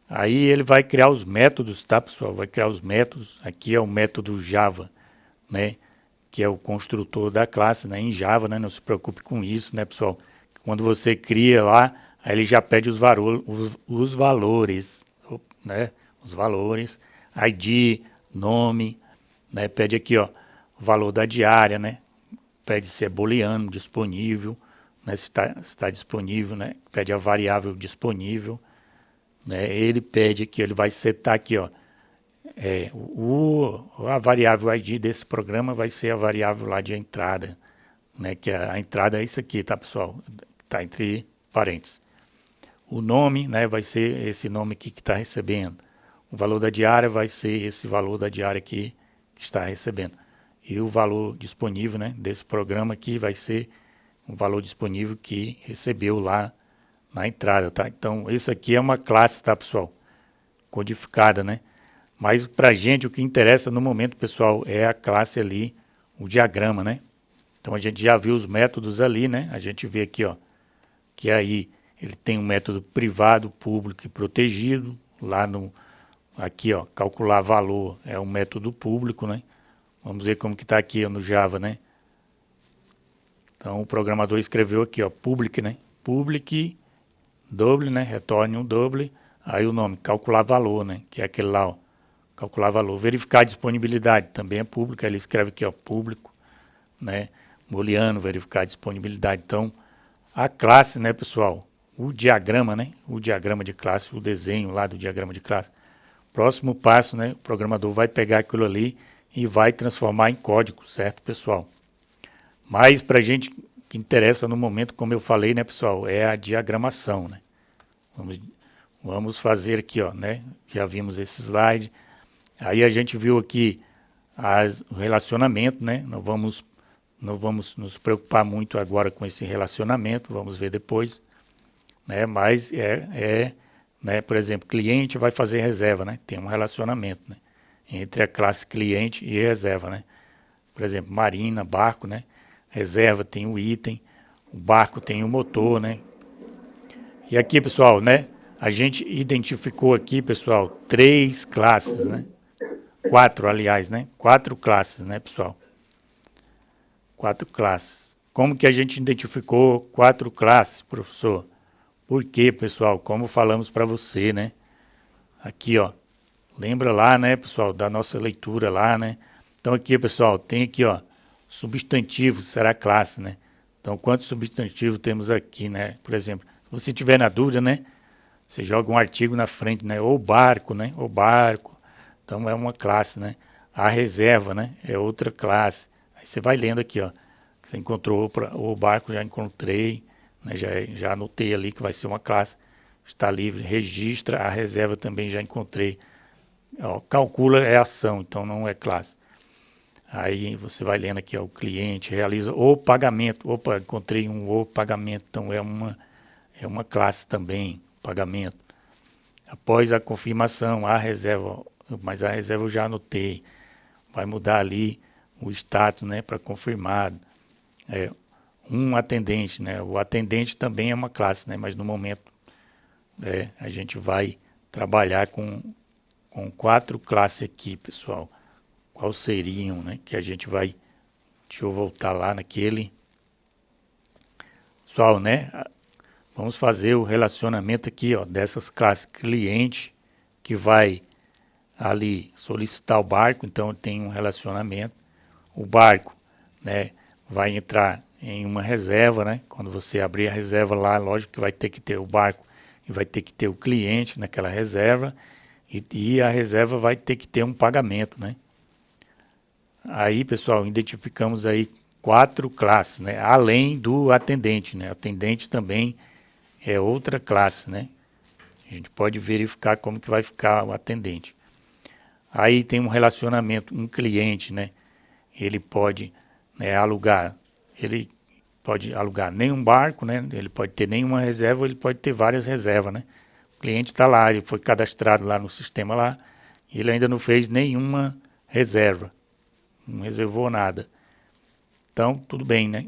Aí ele vai criar os métodos, tá, pessoal? Vai criar os métodos. Aqui é o método Java, né? Que é o construtor da classe, né? Em Java, né? Não se preocupe com isso, né, pessoal? Quando você cria lá, aí ele já pede os valores, né? Os valores, ID, nome, né? Pede aqui, ó, o valor da diária, né? Pede se é booleano, disponível, né? Se está disponível, né? Pede a variável disponível, né? Ele pede aqui, ele vai setar aqui, ó, a variável ID desse programa vai ser a variável lá de entrada, né? Que a entrada é isso aqui, tá, pessoal? Tá entre parênteses. O nome, né? Vai ser esse nome aqui que está recebendo. O valor da diária vai ser esse valor da diária aqui que está recebendo. E o valor disponível, né, desse programa aqui vai ser o valor disponível que recebeu lá na entrada, tá? Então, isso aqui é uma classe, tá, pessoal? Codificada, né? Mas pra gente o que interessa no momento, pessoal, é a classe ali, o diagrama, né? Então, a gente já viu os métodos ali, né? A gente vê aqui, ó, que aí ele tem um método privado, público e protegido. Lá no, aqui, ó, calcular valor é um método público, né? Vamos ver como que está aqui, ó, no Java, né? Então, o programador escreveu aqui, ó, public, né? Public, double, né? Retorne um double. Aí o nome, calcular valor, né? Que é aquele lá, ó, calcular valor. Verificar a disponibilidade, também é público. Ele escreve aqui, ó, público, né? Booleano, verificar a disponibilidade. Então, a classe, né, pessoal? O diagrama, né? O diagrama de classe, o desenho lá do diagrama de classe. Próximo passo, né? O programador vai pegar aquilo ali e vai transformar em código, certo, pessoal? Mas para a gente que interessa no momento, como eu falei, né, pessoal, é a diagramação, né? Vamos fazer aqui, ó, né? Já vimos esse slide. Aí a gente viu aqui o relacionamento, né? Não vamos nos preocupar muito agora com esse relacionamento, vamos ver depois, né? Mas né? Por exemplo, cliente vai fazer reserva, né? Tem um relacionamento, né? Entre a classe cliente e reserva, né? Por exemplo, marina, barco, né? Reserva tem o item, o barco tem o motor, né? E aqui, pessoal, né? A gente identificou aqui, pessoal, 3 classes, né? 4, aliás, né? 4 classes, né, pessoal? 4 classes. Como que a gente identificou 4 classes, professor? Por quê, pessoal? Como falamos para você, né? Aqui, ó. Lembra lá, né, pessoal, da nossa leitura lá, né? Então aqui, pessoal, tem aqui, ó, substantivo será classe, né? Então, quantos substantivos temos aqui, né? Por exemplo, se você tiver na dúvida, né? Você joga um artigo na frente, né? Ou barco, né? Ou barco. Então, é uma classe, né? A reserva, né? É outra classe. Aí você vai lendo aqui, ó. Você encontrou o barco, já encontrei, né? Já anotei ali que vai ser uma classe. Está livre, registra, a reserva também já encontrei. Ó, calcula é ação, então não é classe. Aí você vai lendo aqui, ó, o cliente realiza o pagamento. Opa, encontrei o pagamento, então é uma classe também, pagamento. Após a confirmação, a reserva, mas a reserva eu já anotei. Vai mudar ali o status, né, para confirmado. Um atendente, né? O atendente também é uma classe, né? Mas no momento a gente vai trabalhar com 4 classes aqui, pessoal. Quais seriam, né? Que a gente vai... Deixa eu voltar lá naquele... Pessoal, né? Vamos fazer o relacionamento aqui, ó, dessas classes. Cliente, que vai ali solicitar o barco, então tem um relacionamento. O barco, né? Vai entrar em uma reserva, né? Quando você abrir a reserva lá, lógico que vai ter que ter o barco e vai ter que ter o cliente naquela reserva. E a reserva vai ter que ter um pagamento, né? Aí, pessoal, identificamos aí 4 classes, né? Além do atendente, né? Atendente também é outra classe, né? A gente pode verificar como que vai ficar o atendente. Aí tem um relacionamento, um cliente, né? Ele pode, né, alugar nenhum barco, né? Ele pode ter nenhuma reserva, ele pode ter várias reservas, né? O cliente está lá, ele foi cadastrado lá no sistema lá, e ele ainda não fez nenhuma reserva, não reservou nada. Então, tudo bem, né?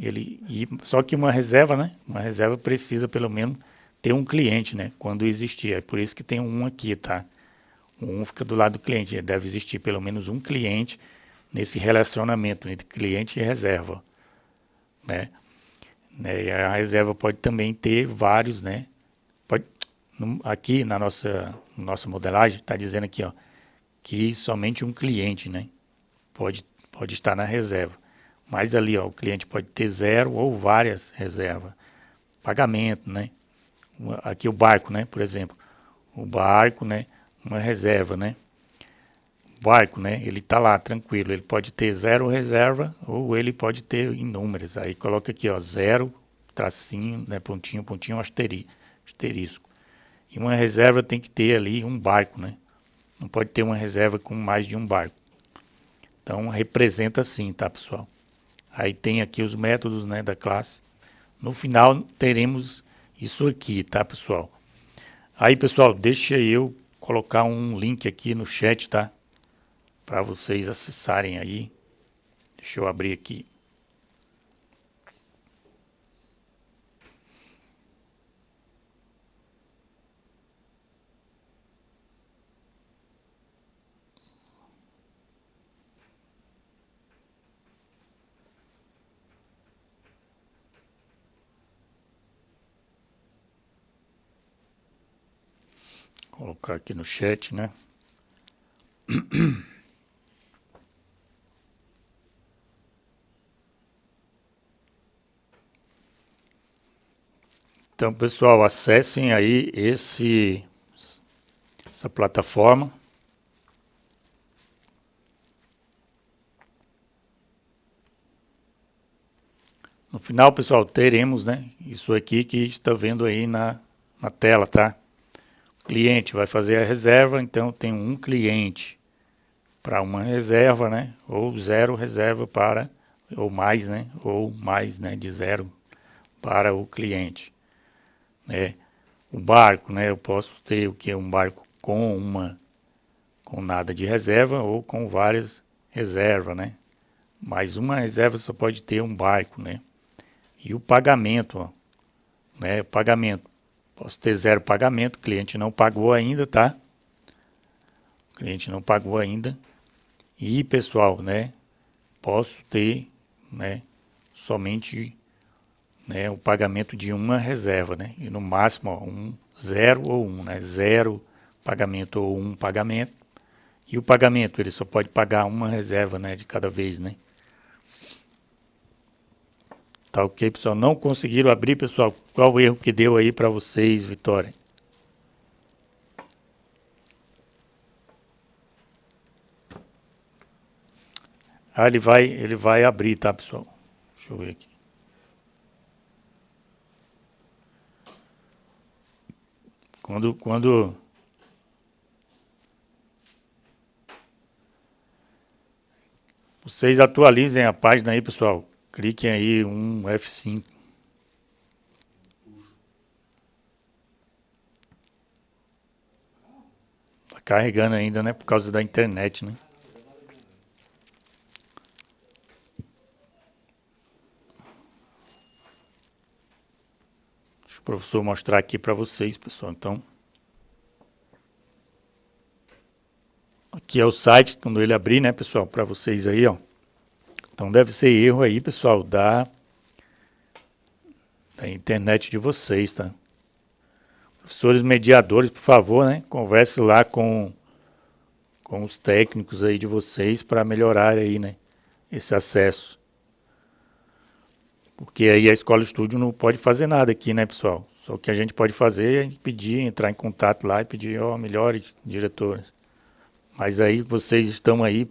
Só que uma reserva, né? Uma reserva precisa pelo menos ter um cliente, né? Quando existir. É por isso que tem um aqui, tá? O fica do lado do cliente. Deve existir pelo menos um cliente nesse relacionamento entre cliente e reserva, né? E a reserva pode também ter vários, né? Aqui na nossa modelagem está dizendo aqui, ó, que somente um cliente, né? Pode estar na reserva. Mas ali, ó, o cliente pode ter 0 ou várias reservas. Pagamento, né? Aqui o barco, né? Por exemplo, o barco, né? Uma reserva, né? O barco, né? Ele está lá, tranquilo. Ele pode ter 0 reserva ou ele pode ter inúmeras. Aí coloca aqui, ó, 0, tracinho, né? Pontinho, asterisco. E uma reserva tem que ter ali um barco, né? Não pode ter uma reserva com mais de um barco. Então, representa assim, tá, pessoal? Aí tem aqui os métodos, né, da classe. No final, teremos isso aqui, tá, pessoal? Aí, pessoal, deixa eu colocar um link aqui no chat, tá? Para vocês acessarem aí. Deixa eu abrir aqui. Colocar aqui no chat, né? Então, pessoal, acessem aí essa plataforma. No final, pessoal, teremos, né, isso aqui que está vendo aí na tela, tá? O cliente vai fazer a reserva, então tem um cliente para uma reserva, né? Ou 0 reserva para, ou mais, né? Ou mais, né? De 0 para o cliente, né? O barco, né? Eu posso ter o que? Um barco com nada de reserva ou com várias reservas, né? Mas uma reserva só pode ter um barco, né? E o pagamento, ó, né? Pagamento. Posso ter 0 pagamento, o cliente não pagou ainda, tá? O cliente não pagou ainda. E, pessoal, né? Posso ter, né? Somente, né? O pagamento de uma reserva, né? E no máximo, ó, 0 ou 1, né? 0 pagamento ou 1 pagamento. E o pagamento, ele só pode pagar uma reserva, né? De cada vez, né? Tá ok, pessoal? Não conseguiram abrir, pessoal? Qual o erro que deu aí para vocês, Vitória? Ah, ele vai abrir, tá, pessoal? Deixa eu ver aqui. Quando vocês atualizem a página aí, pessoal, cliquem aí um F5. Tá carregando ainda, né? Por causa da internet, né? Deixa o professor mostrar aqui para vocês, pessoal. Então, aqui é o site, quando ele abrir, né, pessoal, para vocês aí, ó. Então deve ser erro aí, pessoal, da internet de vocês, tá? Professores mediadores, por favor, né, converse lá com os técnicos aí de vocês para melhorar aí, né, esse acesso. Porque aí a Escola Estúdio não pode fazer nada aqui, né, pessoal? Só o que a gente pode fazer é pedir, entrar em contato lá e pedir, ó, melhore, diretores. Mas aí vocês estão aí,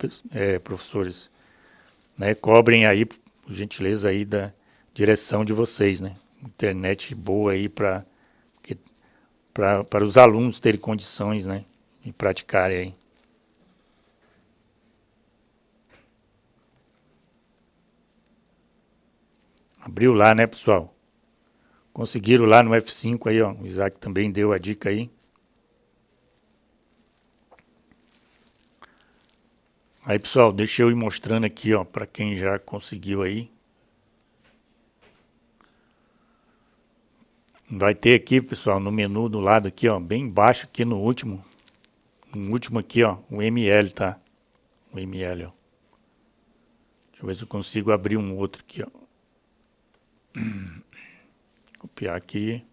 professores, né, cobrem aí, por gentileza aí da direção de vocês, né? Internet boa aí para os alunos terem condições, né, de praticarem aí. Abriu lá, né, pessoal? Conseguiram lá no F5 aí, ó. O Isaac também deu a dica aí. Aí, pessoal, deixa eu ir mostrando aqui, ó, para quem já conseguiu aí. Vai ter aqui, pessoal, no menu do lado aqui, ó, bem embaixo aqui no último aqui, ó, o ML, tá? O ML, ó. Deixa eu ver se eu consigo abrir um outro aqui, ó. Copiar aqui.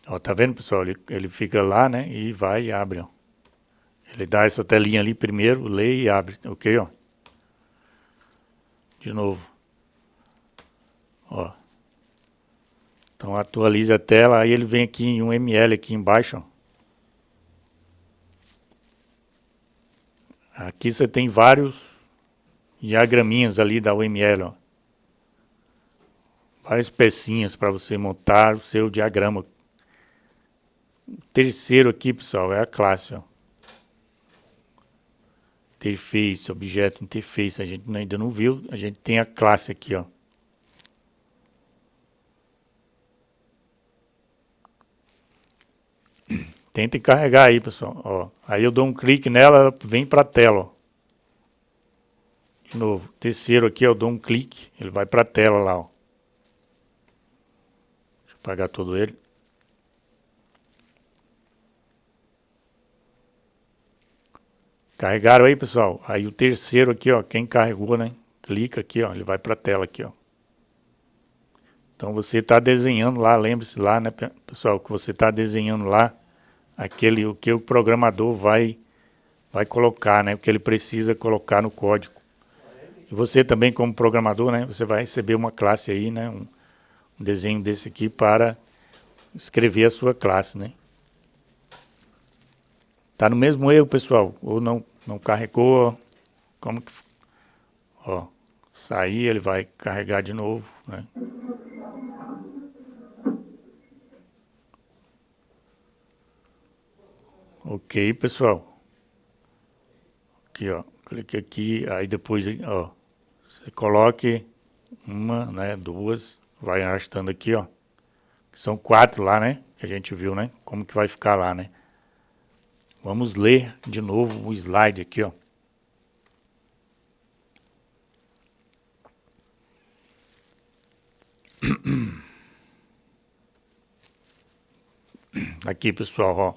Ó, tá vendo, pessoal? Ele fica lá, né? E vai e abre, ó. Ele dá essa telinha ali primeiro, lê e abre, ok, ó. De novo. Ó. Então atualize a tela, aí ele vem aqui em um ml aqui embaixo, ó. Aqui você tem vários diagraminhas ali da UML, ó. Várias pecinhas para você montar o seu diagrama. O terceiro aqui, pessoal, é a classe, ó. Interface, objeto, interface, a gente ainda não viu, a gente tem a classe aqui, ó. Tentem carregar aí, pessoal, ó. Aí eu dou um clique nela, ela vem para a tela, ó. De novo, terceiro aqui eu dou um clique, ele vai para a tela lá, ó. Deixa eu apagar todo ele. Carregaram aí, pessoal? Aí o terceiro aqui, ó, quem carregou, né? Clica aqui, ó, ele vai para a tela aqui, ó. Então você está desenhando lá, lembre-se lá, né, pessoal, que você está desenhando lá o que o programador vai colocar, né, o que ele precisa colocar no código. E você também, como programador, né, você vai receber uma classe aí, né, um desenho desse aqui para escrever a sua classe, né. Tá no mesmo erro, pessoal? Ou não carregou? Como que... Ó, sair, ele vai carregar de novo, né? Ok, pessoal. Aqui, ó. Clique aqui, aí depois, ó. Você coloque uma, né? Duas. Vai arrastando aqui, ó. São 4 lá, né? Que a gente viu, né? Como que vai ficar lá, né? Vamos ler de novo o slide aqui, ó. Aqui, pessoal, ó.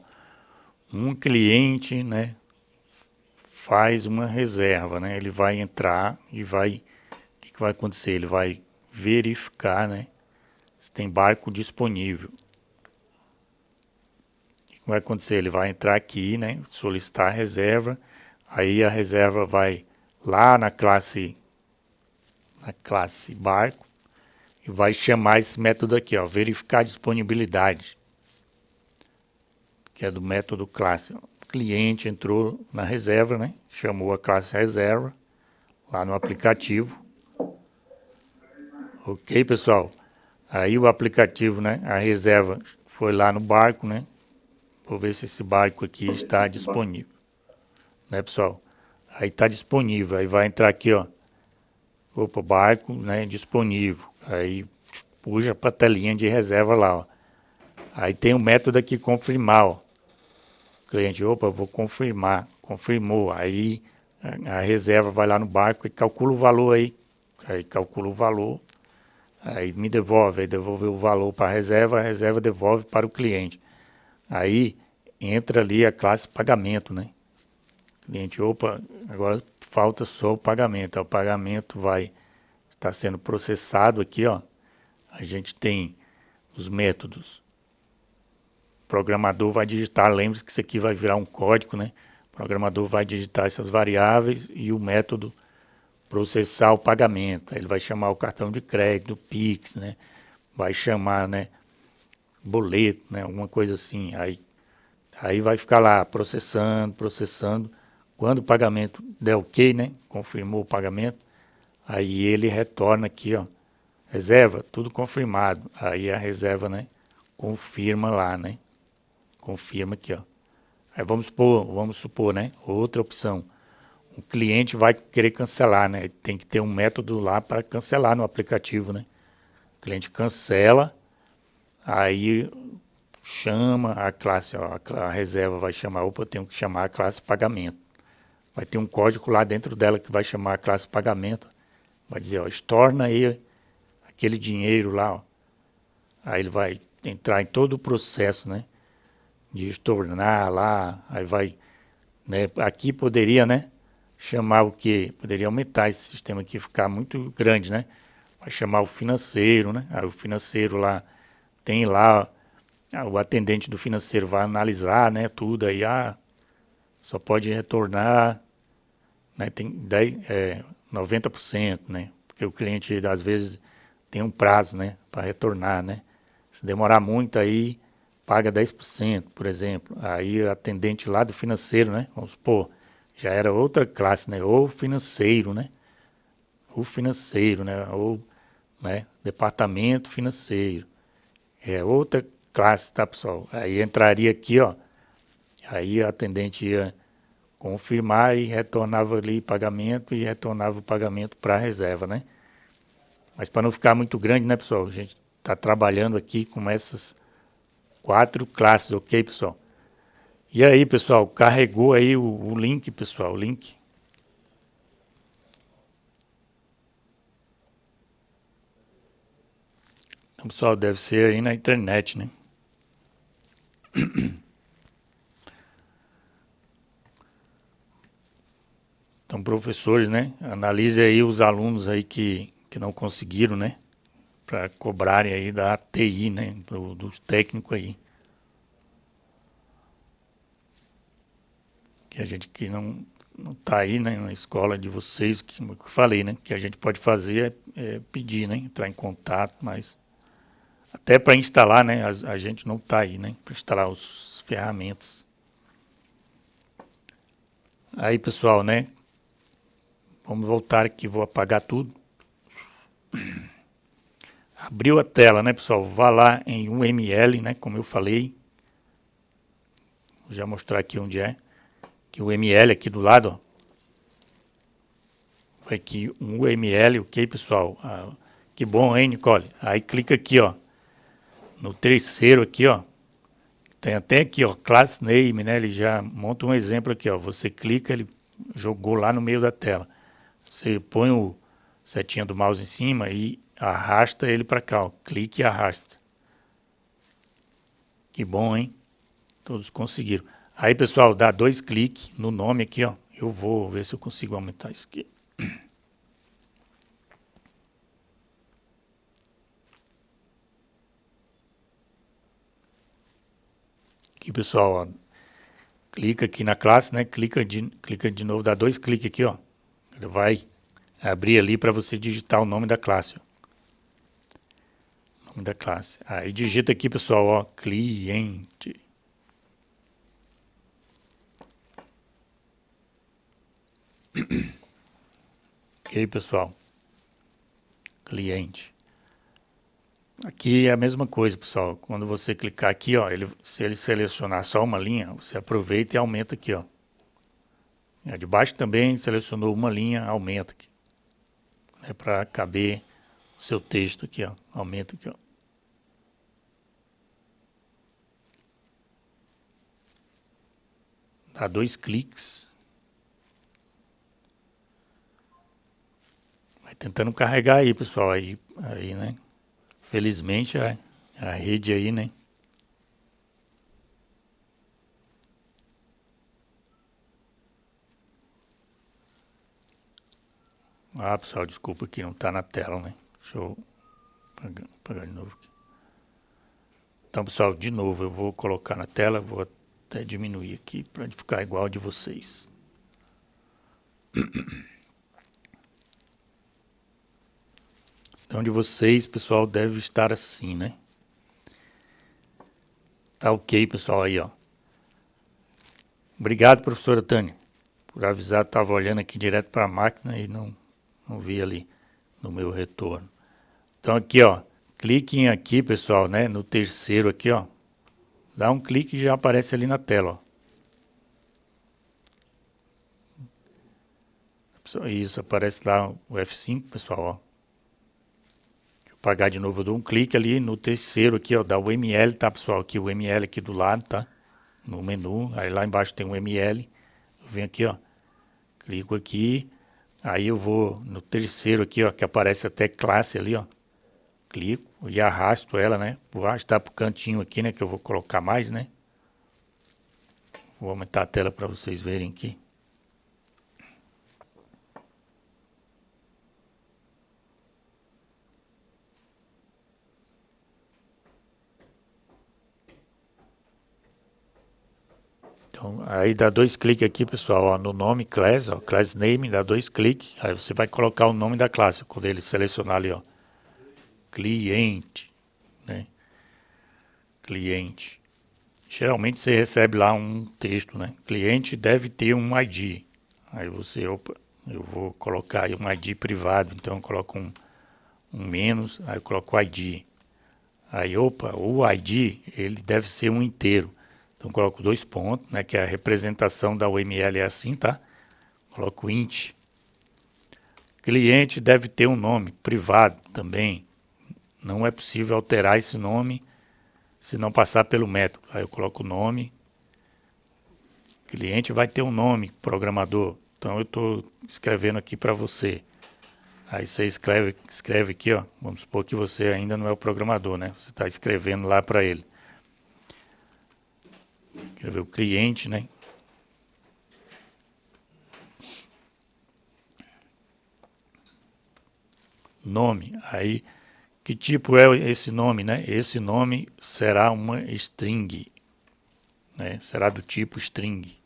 Um cliente, né? Faz uma reserva, né? Ele vai entrar e vai... O que vai acontecer? Ele vai verificar, né? Se tem barco disponível. O que vai acontecer? Ele vai entrar aqui, né? Solicitar a reserva. Aí a reserva vai lá na classe barco e vai chamar esse método aqui, ó, verificar disponibilidade, que é do método classe. O cliente entrou na reserva, né? Chamou a classe reserva lá no aplicativo. Ok, pessoal? Aí o aplicativo, né? A reserva foi lá no barco, né? Vou ver se esse barco aqui está disponível. Né, pessoal? Aí está disponível. Aí vai entrar aqui, ó. Opa, barco, né? Disponível. Aí puxa para a telinha de reserva lá, ó. Aí tem o método aqui confirmar, ó. Cliente, opa, vou confirmar. Confirmou. Aí a reserva vai lá no barco e calcula o valor aí. Aí calcula o valor. Aí me devolve, aí devolveu o valor para a reserva devolve para o cliente. Aí entra ali a classe pagamento, né? Cliente, opa, agora falta só o pagamento. O pagamento vai estar sendo processado aqui, ó. A gente tem os métodos. O programador vai digitar, lembre-se que isso aqui vai virar um código, né? O programador vai digitar essas variáveis e o método processar o pagamento. Aí ele vai chamar o cartão de crédito, o Pix, né? Vai chamar, né? Boleto, né? Alguma coisa assim. Aí vai ficar lá processando. Quando o pagamento der ok, né? Confirmou o pagamento. Aí ele retorna aqui, ó. Reserva, tudo confirmado. Aí a reserva, né? Confirma lá, né? Confirma aqui, ó. Aí vamos supor, né? Outra opção. O cliente vai querer cancelar, né? Tem que ter um método lá para cancelar no aplicativo, né? O cliente cancela, aí chama a classe, ó, a reserva vai chamar, opa, eu tenho que chamar a classe pagamento. Vai ter um código lá dentro dela que vai chamar a classe pagamento. Vai dizer, ó, estorna aí aquele dinheiro lá, ó. Aí ele vai entrar em todo o processo, né? De estornar lá, aí vai, né? Aqui poderia, né? Chamar o quê? Poderia aumentar esse sistema aqui, ficar muito grande, né? Vai chamar o financeiro, né? Aí o financeiro lá, tem lá, o atendente do financeiro vai analisar, né? Tudo aí, só pode retornar, né? Tem 90%, né? Porque o cliente, às vezes, tem um prazo, né? Para retornar, né? Se demorar muito aí, paga 10%, por exemplo. Aí o atendente lá do financeiro, né? Vamos supor, já era outra classe, né? Ou financeiro, né? O financeiro, né? Ou, né? Departamento financeiro. É outra classe, tá, pessoal? Aí entraria aqui, ó. Aí o atendente ia confirmar e retornava ali pagamento e retornava o pagamento para a reserva, né? Mas para não ficar muito grande, né, pessoal? A gente está trabalhando aqui com essas 4 classes, ok, pessoal? E aí, pessoal, carregou aí o link, pessoal, o link. Então, pessoal, deve ser aí na internet, né? Então, professores, né? Analise aí os alunos aí que não conseguiram, né? Para cobrarem aí da TI, né? Dos técnicos aí. Que a gente que não tá aí, né? Na escola de vocês, que eu falei, né? Que a gente pode fazer é pedir, né? Entrar em contato, mas até para instalar, né? A gente não tá aí, né? Para instalar as ferramentas. Aí, pessoal, né? Vamos voltar aqui, vou apagar tudo. Abriu a tela, né, pessoal? Vá lá em UML, né, como eu falei. Vou já mostrar aqui onde é. Que o UML aqui do lado, ó. Vai aqui um UML, ok, pessoal? Ah, que bom, hein, Nicole? Aí clica aqui, ó. No terceiro aqui, ó. Tem até aqui, ó, class name, né? Ele já monta um exemplo aqui, ó. Você clica, ele jogou lá no meio da tela. Você põe o setinha do mouse em cima e arrasta ele para cá, ó. Clique e arrasta. Que bom, hein? Todos conseguiram. Aí, pessoal, dá 2 cliques no nome aqui, ó. Eu vou ver se eu consigo aumentar isso aqui. Aqui, pessoal, ó. Clica aqui na classe, né? Clica de novo, dá 2 cliques aqui, ó. Ele vai abrir ali para você digitar o nome da classe, ó. Nome da classe. Aí digita aqui, pessoal, ó, cliente. Ok, pessoal. Cliente. Aqui é a mesma coisa, pessoal. Quando você clicar aqui, ó, se ele selecionar só uma linha, você aproveita e aumenta aqui, ó. De baixo também selecionou uma linha, aumenta aqui. É para caber o seu texto aqui, ó. Aumenta aqui, ó. Dá 2 cliques. Vai tentando carregar aí, pessoal. Aí, né? Felizmente a rede aí, né? Ah, pessoal, desculpa que não está na tela, né? Deixa eu apagar de novo aqui. Então, pessoal, de novo, eu vou colocar na tela, vou até diminuir aqui para ficar igual a de vocês. Então, de vocês, pessoal, deve estar assim, né? Tá ok, pessoal, aí, ó. Obrigado, professora Tânia, por avisar. Estava olhando aqui direto para a máquina e não vi ali no meu retorno. Então, aqui, ó, cliquem aqui, pessoal, né? No terceiro aqui, ó. Dá um clique e já aparece ali na tela, ó. Isso, aparece lá o F5, pessoal, ó. Deixa eu apagar de novo, eu dou um clique ali no terceiro aqui, ó, da UML, tá, pessoal? Aqui o ML aqui do lado, tá? No menu, aí lá embaixo tem um ML. Eu venho aqui, ó, clico aqui, aí eu vou no terceiro aqui, ó, que aparece até classe ali, ó. Clico e arrasto ela, né? Vou arrastar pro cantinho aqui, né? Que eu vou colocar mais, né? Vou aumentar a tela para vocês verem aqui. Então, aí dá 2 cliques aqui, pessoal, ó, no nome class, ó, class name, dá 2 cliques, aí você vai colocar o nome da classe, quando ele selecionar ali, ó, cliente, né, cliente. Geralmente você recebe lá um texto, né, cliente deve ter um ID, aí você, opa, eu vou colocar aí um ID privado, então eu coloco um menos, aí eu coloco o ID, aí, opa, o ID, ele deve ser um inteiro. Então, coloco 2 pontos, né, que é a representação da UML é assim, tá? Coloco int. Cliente deve ter um nome privado também. Não é possível alterar esse nome se não passar pelo método. Aí eu coloco o nome. Cliente vai ter um nome, programador. Então, eu estou escrevendo aqui para você. Aí você escreve aqui, ó. Vamos supor que você ainda não é o programador, né? Você está escrevendo lá para ele. Escrever o cliente, né? Nome. Aí, que tipo é esse nome, né? Esse nome será uma string, né? Será do tipo string.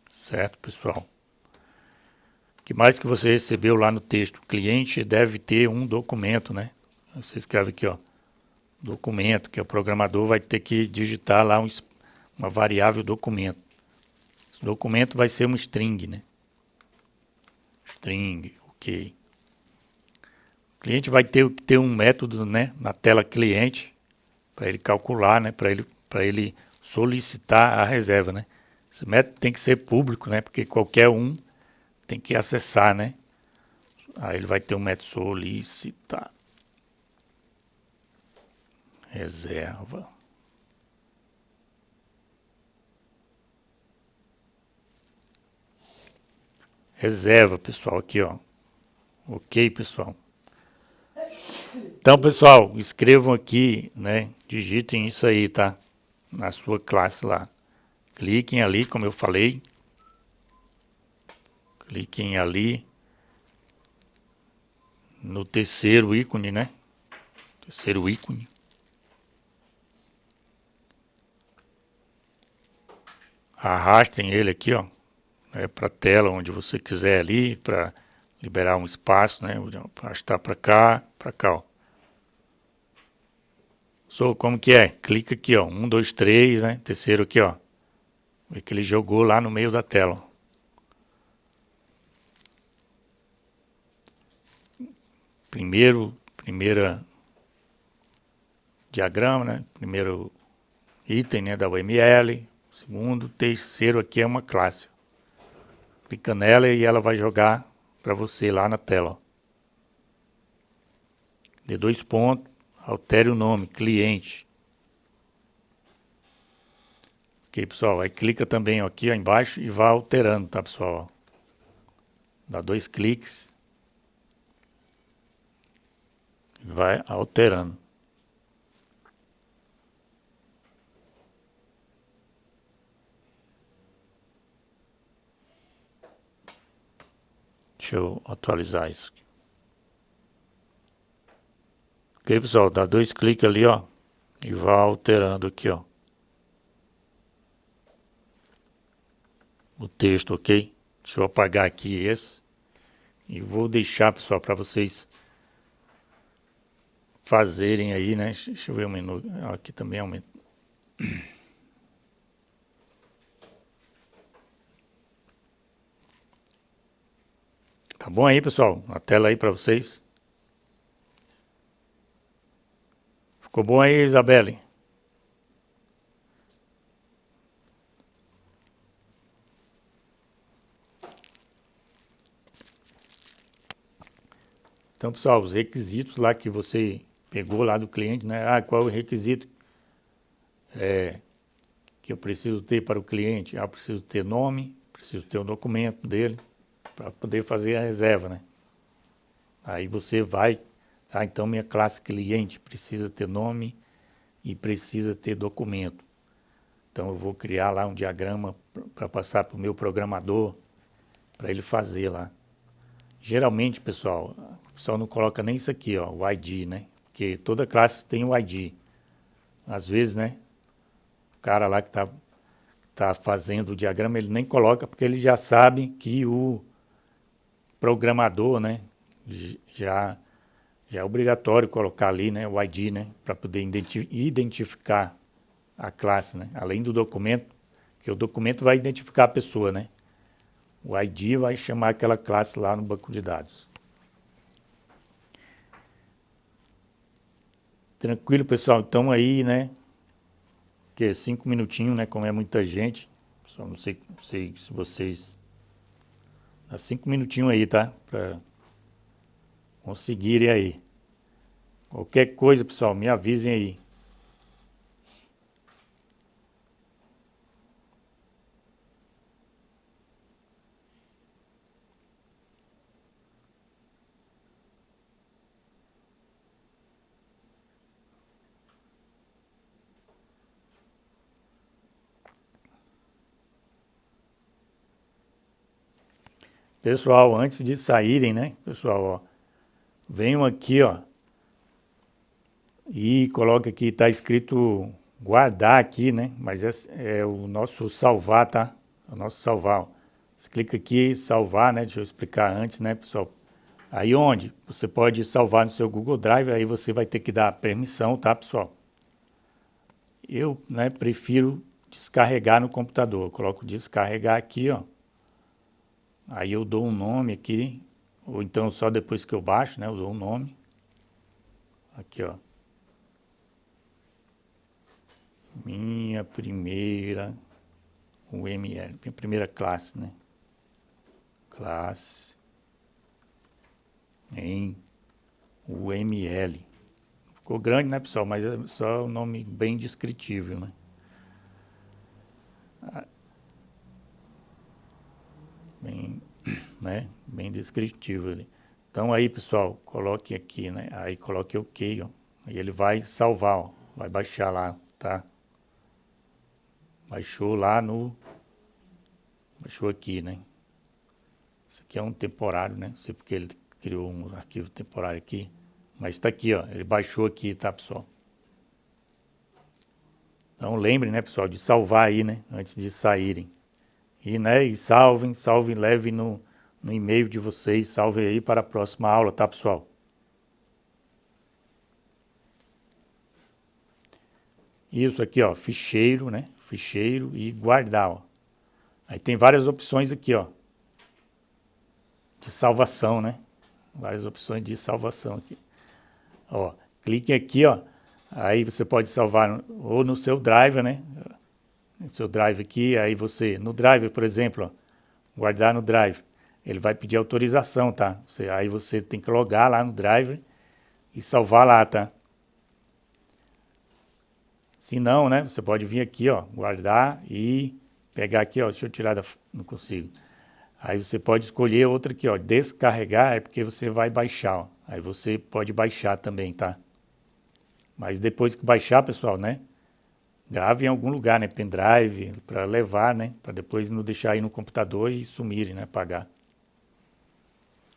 Certo, pessoal? O que mais que você recebeu lá no texto? O cliente deve ter um documento, né? Você escreve aqui, ó. Documento, que o programador vai ter que digitar lá uma variável documento. Esse documento vai ser um string, né? String, ok. O cliente vai ter um método, né, na tela cliente para ele calcular, né, para ele solicitar a reserva, né? Esse método tem que ser público, né, porque qualquer um tem que acessar, né? Aí ele vai ter um método solicitar reserva. Reserva, pessoal, aqui, ó. Ok, pessoal. Então, pessoal, escrevam aqui, né? Digitem isso aí, tá? Na sua classe lá. Cliquem ali, como eu falei. Cliquem ali no terceiro ícone, né? Terceiro ícone. Arrastem ele aqui, ó, né, para a tela onde você quiser ali, para liberar um espaço, né? Arrastar para cá, ó. Como que é? Clica aqui, ó, 1, 2, 3, né? Terceiro aqui, ó. Vê que ele jogou lá no meio da tela, ó. Primeira diagrama, né? Primeiro item, né, da UML. Segundo, terceiro aqui é uma classe. Clica nela e ela vai jogar para você lá na tela, ó. Dê 2 pontos, altere o nome, cliente. Ok, pessoal, aí clica também ó, aqui ó, embaixo e vai alterando, tá, pessoal? Dá 2 cliques. E vai alterando. Deixa eu atualizar isso. Ok, pessoal, dá 2 cliques ali, ó, e vai alterando aqui, ó, o texto, ok? Deixa eu apagar aqui esse e vou deixar, pessoal, para vocês fazerem aí, né? Deixa eu ver o menu, aqui também aumenta. Tá bom aí, pessoal? A tela aí para vocês. Ficou bom aí, Isabelle? Então, pessoal, os requisitos lá que você pegou lá do cliente, né? Ah, qual é o requisito que eu preciso ter para o cliente? Ah, eu preciso ter nome, preciso ter o documento dele para poder fazer a reserva, né? Aí você vai, então minha classe cliente precisa ter nome e precisa ter documento. Então eu vou criar lá um diagrama para passar para o meu programador, para ele fazer lá. Geralmente, pessoal, o pessoal não coloca nem isso aqui, ó, o ID, né? Porque toda classe tem o ID. Às vezes, né, o cara lá que tá fazendo o diagrama, ele nem coloca, porque ele já sabe que o programador, né, já é obrigatório colocar ali, né, o ID, né, para poder identificar a classe, né, além do documento, que o documento vai identificar a pessoa, né, o ID vai chamar aquela classe lá no banco de dados. Tranquilo, pessoal, então aí, né, que 5 minutinhos, né, como é muita gente, só não sei se vocês... Dá 5 minutinhos aí, tá, para conseguirem aí. Qualquer coisa, pessoal, me avisem aí. Pessoal, antes de saírem, né, pessoal, ó, venham aqui, ó, e coloca aqui, tá escrito guardar aqui, né, mas é o nosso salvar, tá? O nosso salvar, ó. Você clica aqui, salvar, né, deixa eu explicar antes, né, pessoal. Aí onde? Você pode salvar no seu Google Drive, aí você vai ter que dar permissão, tá, pessoal? Eu, né, prefiro descarregar no computador. Eu coloco descarregar aqui, ó. Aí eu dou um nome aqui, ou então só depois que eu baixo, né? Eu dou um nome. Aqui, ó. Minha primeira UML, minha primeira classe, né? Classe em UML. Ficou grande, né, pessoal? Mas é só um nome bem descritível, né? Bem descritivo ali. Então aí, pessoal, coloque aqui, né? Aí coloque OK, ó. Aí ele vai salvar, ó. Vai baixar lá, tá? Baixou lá no... Baixou aqui, né? Isso aqui é um temporário, né? Não sei porque ele criou um arquivo temporário aqui. Mas tá aqui, ó. Ele baixou aqui, tá, pessoal? Então lembrem, né, pessoal, de salvar aí, né? Antes de saírem. E, né, e salvem, levem no e-mail de vocês, salvem aí para a próxima aula, tá, pessoal? Isso aqui, ó, ficheiro, né? Ficheiro e guardar, ó. Aí tem várias opções aqui, ó. De salvação, né? Várias opções de salvação aqui. Ó, clique aqui, ó. Aí você pode salvar ou no seu drive, né? No seu drive aqui, aí você, no drive, por exemplo, ó, guardar no drive. Ele vai pedir autorização, tá? Aí você tem que logar lá no drive e salvar lá, tá? Se não, né? Você pode vir aqui, ó, guardar e pegar aqui, ó. Deixa eu tirar não consigo. Aí você pode escolher outra aqui, ó. Descarregar é porque você vai baixar, ó. Aí você pode baixar também, tá? Mas depois que baixar, pessoal, né? Grave em algum lugar, né? Pendrive, para levar, né? Para depois não deixar aí no computador e sumirem, né? Apagar.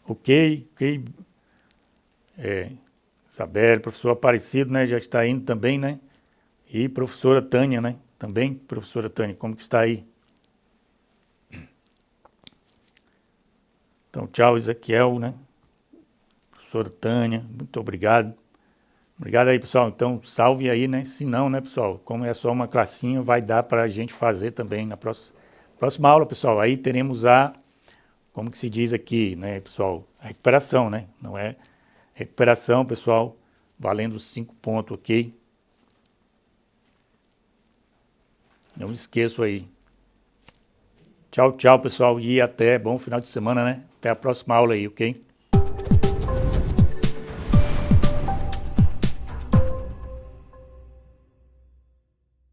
Ok. Isabelle, professor Aparecido, né? Já está indo também, né? E professora Tânia, né? Também, professora Tânia, como que está aí? Então, tchau, Ezequiel, né? Professora Tânia, muito obrigado. Obrigado aí, pessoal. Então, salve aí, né? Se não, né, pessoal? Como é só uma classinha, vai dar para a gente fazer também na próxima aula, pessoal. Aí teremos como que se diz aqui, né, pessoal? A recuperação, né? Não é recuperação, pessoal, valendo 5 pontos, ok? Não esqueço aí. Tchau, tchau, pessoal. E até bom final de semana, né? Até a próxima aula aí, ok?